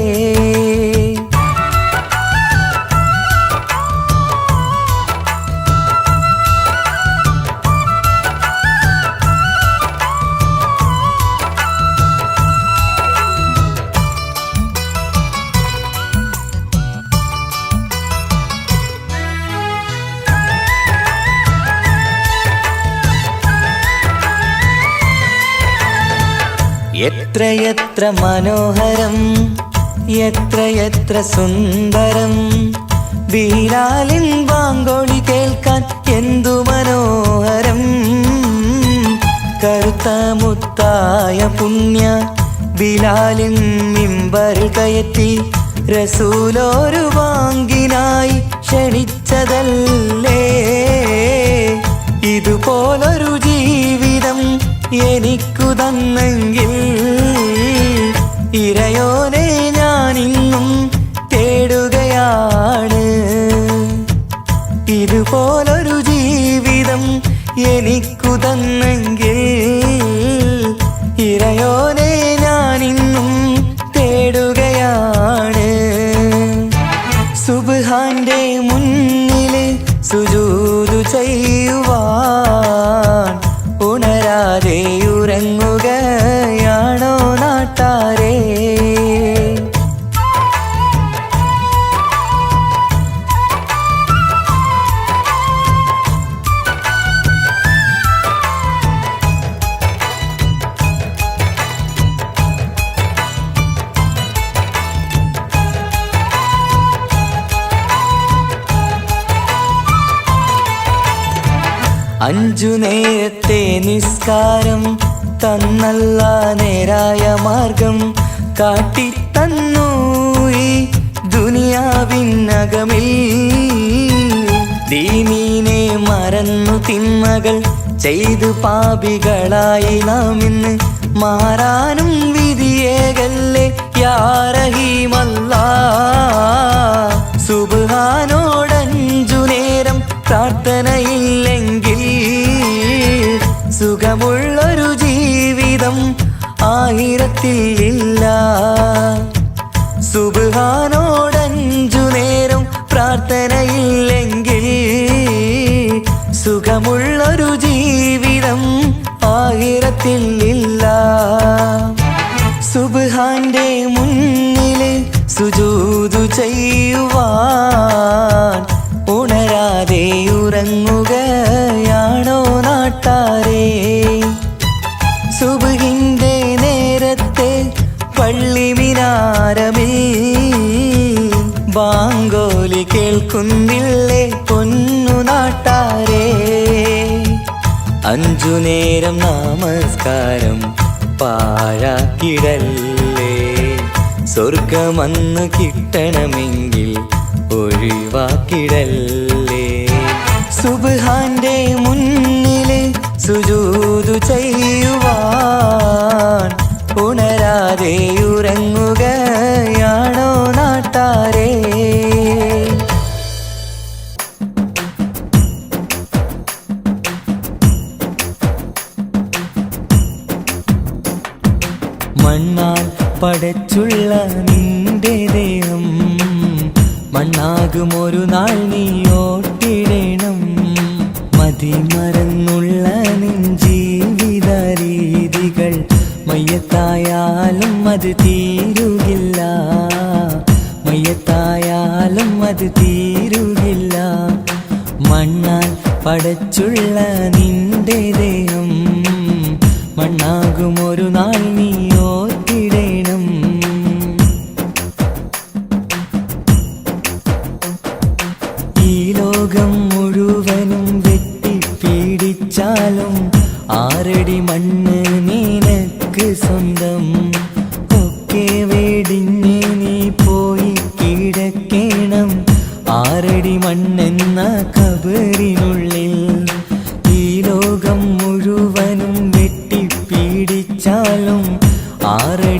എത്രയെത്ര മനോഹരം, എത്രയെത്ര സുന്ദരം, ബിലാലിൻ വാങ്കോളി കേൾക്കാൻ എന്തു മനോഹരം. കറുത്ത മുത്തായ പുണ്യ ബിലാലിൻ മിമ്പറിൽ കയറ്റി റസൂലൊരു വാങ്കിനായി ക്ഷണിച്ചതല്ലേ. ഇതുപോലൊരു ജീവിതം എനിക്കു തന്നെങ്കിൽ ഇറയോനെ ഞാനിന്നും തേടുകയാണ്. ഇതുപോലൊരു ജീവിതം എനിക്കു തന്നെങ്കിൽ ഇറയോനെ ഞാനിന്നും തേടുകയാണ്. സുബ്ഹാന്റെ മുന്നില് സുജൂദ് ചെയ്യുവാൻ ഉണരാതെ ഉറങ്ങുകയാണോ നാട്ടാരേ? അഞ്ചു നേരത്തെ നിസ്കാരം തന്നല്ല നേരായ മാർഗം കാട്ടിത്തന്നു ഈ ദുനിയാവിനകമിൽ. ദീനീനെ മറന്നു തിന്മകൾ ചെയ്തു പാപികളായി നാം ഇന്ന് മാറാനും വിധിയേകല്ലേ യാ റഹീമല്ലാഹ്. സുബ്ഹാനോടഞ്ചു നേരം പ്രാർത്ഥനയില്ലെങ്കിൽ സുഖമുള്ളൊരു ജീവിതം ആയിരത്തിൽ ഇല്ല. സുബ്ഹാനോടഞ്ചു നേരം പ്രാർത്ഥനയില്ലെങ്കിൽ സുഖമുള്ളൊരു ജീവിതം ആയിരത്തിൽ ഇല്ല. സുബ്ഹാന്റെ മുന്നില് സുജൂദ് ചെയ്യുവാൻ ഉണരാതെ ഉറങ്ങുകയാണോ നാട്ടാരേ? സുബ്ഹിന്റെ നേരത്തെ പള്ളി മിനാരമിൽ ബാങ്കോലി കേൾക്കുന്നില്ലേ പൊന്നു നാട്ടാരേ? അഞ്ചു നേരം നമസ്കാരം പാഴാക്കിടല്ലേ. സ്വർഗമന്ന് കിട്ടണമെങ്കിൽ ഒഴിവാക്കിടല്ലേ. സുബ്ഹാന്റെ മുന്നില് സുജൂദ് ചെയ്യുവാൻ ഉണരാതെ ഉറങ്ങുകയാണോ നാട്ടാരേ? മണ്ണാൽ പടച്ചുള്ള നിന്റെ ദേഹം മണ്ണാകുമൊരു നാൾ നീ ഓട്ടിടണം. മതിമറന്നുള്ള നിൻ ജീവിത രീതികൾ മയ്യത്തായാലും അത് തീരുകില്ല. മയ്യത്തായാലും അത് തീരുകില്ല. മണ്ണാൽ പടച്ചുള്ള നിന്റെ ദേഹം മണ്ണാകുമൊരു നാൾ നീ ഓർത്തിടണം. ഈ ലോകം മുഴുവനും വെട്ടിപ്പീഡിച്ചാലും ആറടി മണ്ണ് നിനക്ക് സ്വന്തം. ഒക്കെ വെടിഞ്ഞ് നീ പോയി കിടക്കണം ആറടി മണ്ണെന്ന കബറിനുള്ളിൽ.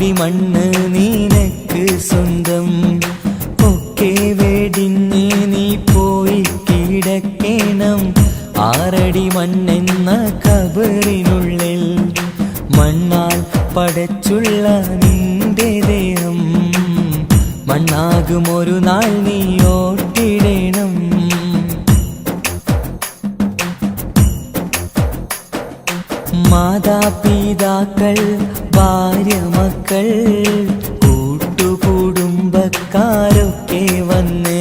ആരടി മണ്ണ് നിനക്ക് സ്വന്തം ഒക്കെ വെടിഞ്ഞ് നീ പോയി കിടക്കണം ആറടി മണ്ണെന്ന കബറിനുള്ളിൽ മണ്ണാൽ പടച്ചുള്ള നിന്റെ ദേഹം മണ്ണാകും ഒരു നാൾ നീ ഓട്ടിടണം മാതാപിതാക്കൾ ഭാര്യ മക്കൾ കൂട്ടുകുടുംബക്കാരൊക്കെ വന്ന്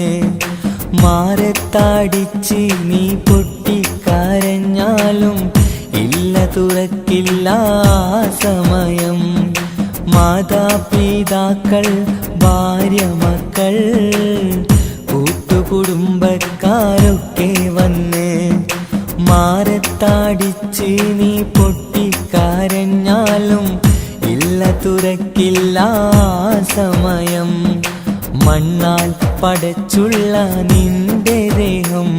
മാറത്തടിച്ച് നീ പൊട്ടിക്കരഞ്ഞാലും ഇല്ല തുറക്കില്ല ആ സമയം മാതാപിതാക്കൾ ഭാര്യ മക്കൾ കൂട്ടുകുടുംബക്കാരൊക്കെ വന്ന് മാറത്തടിച്ച് നീ പൊട്ടിക്കരഞ്ഞാലും ഇല്ല തുറക്കില്ല ആ സമയം മണ്ണാൽ പടച്ചുള്ള നിന്റെ ദേഹം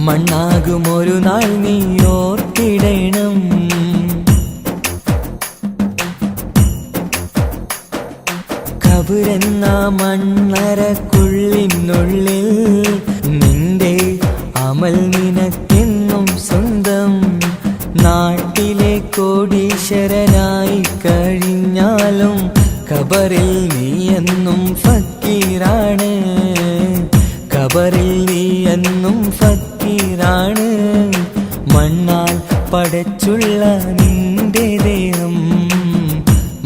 മണ്ണാകും ഒരു നാൾ നീ ഓർത്തിടണം കബറെന്ന മണ്ണറക്കുള്ളിനുള്ളിൽ നിന്റെ അമൽ നിനക്കെന്നും സ്വന്തം നാട്ടിലെ കോടീശ്വരനായി കഴിഞ്ഞാലും കബറിൽ നീ എന്നും ഫക്കീറാണ് കബറിൽ നീ എന്നും ഫക്കീറാണ് മണ്ണാൽ പടച്ചുള്ള നിന്റെ ദേഹം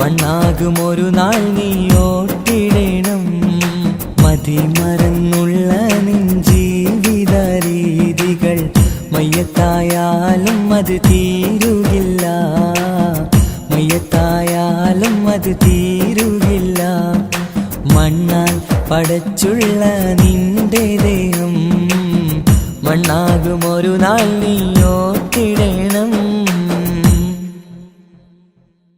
മണ്ണാകും ഒരു നാൾ നീ ഓട്ടിടണം മതിമറന്നുള്ള നിൻ ജീവിത രീതികൾ മയ്യത്തായാലും അത് തീരുകില്ല മയ്യത്തായാലും അത് തീരുകില്ല മണ്ണാൽ പടച്ചുള്ള നിന്റെ ദേഹം മണ്ണാകും ഒരു നാൾ നീയോ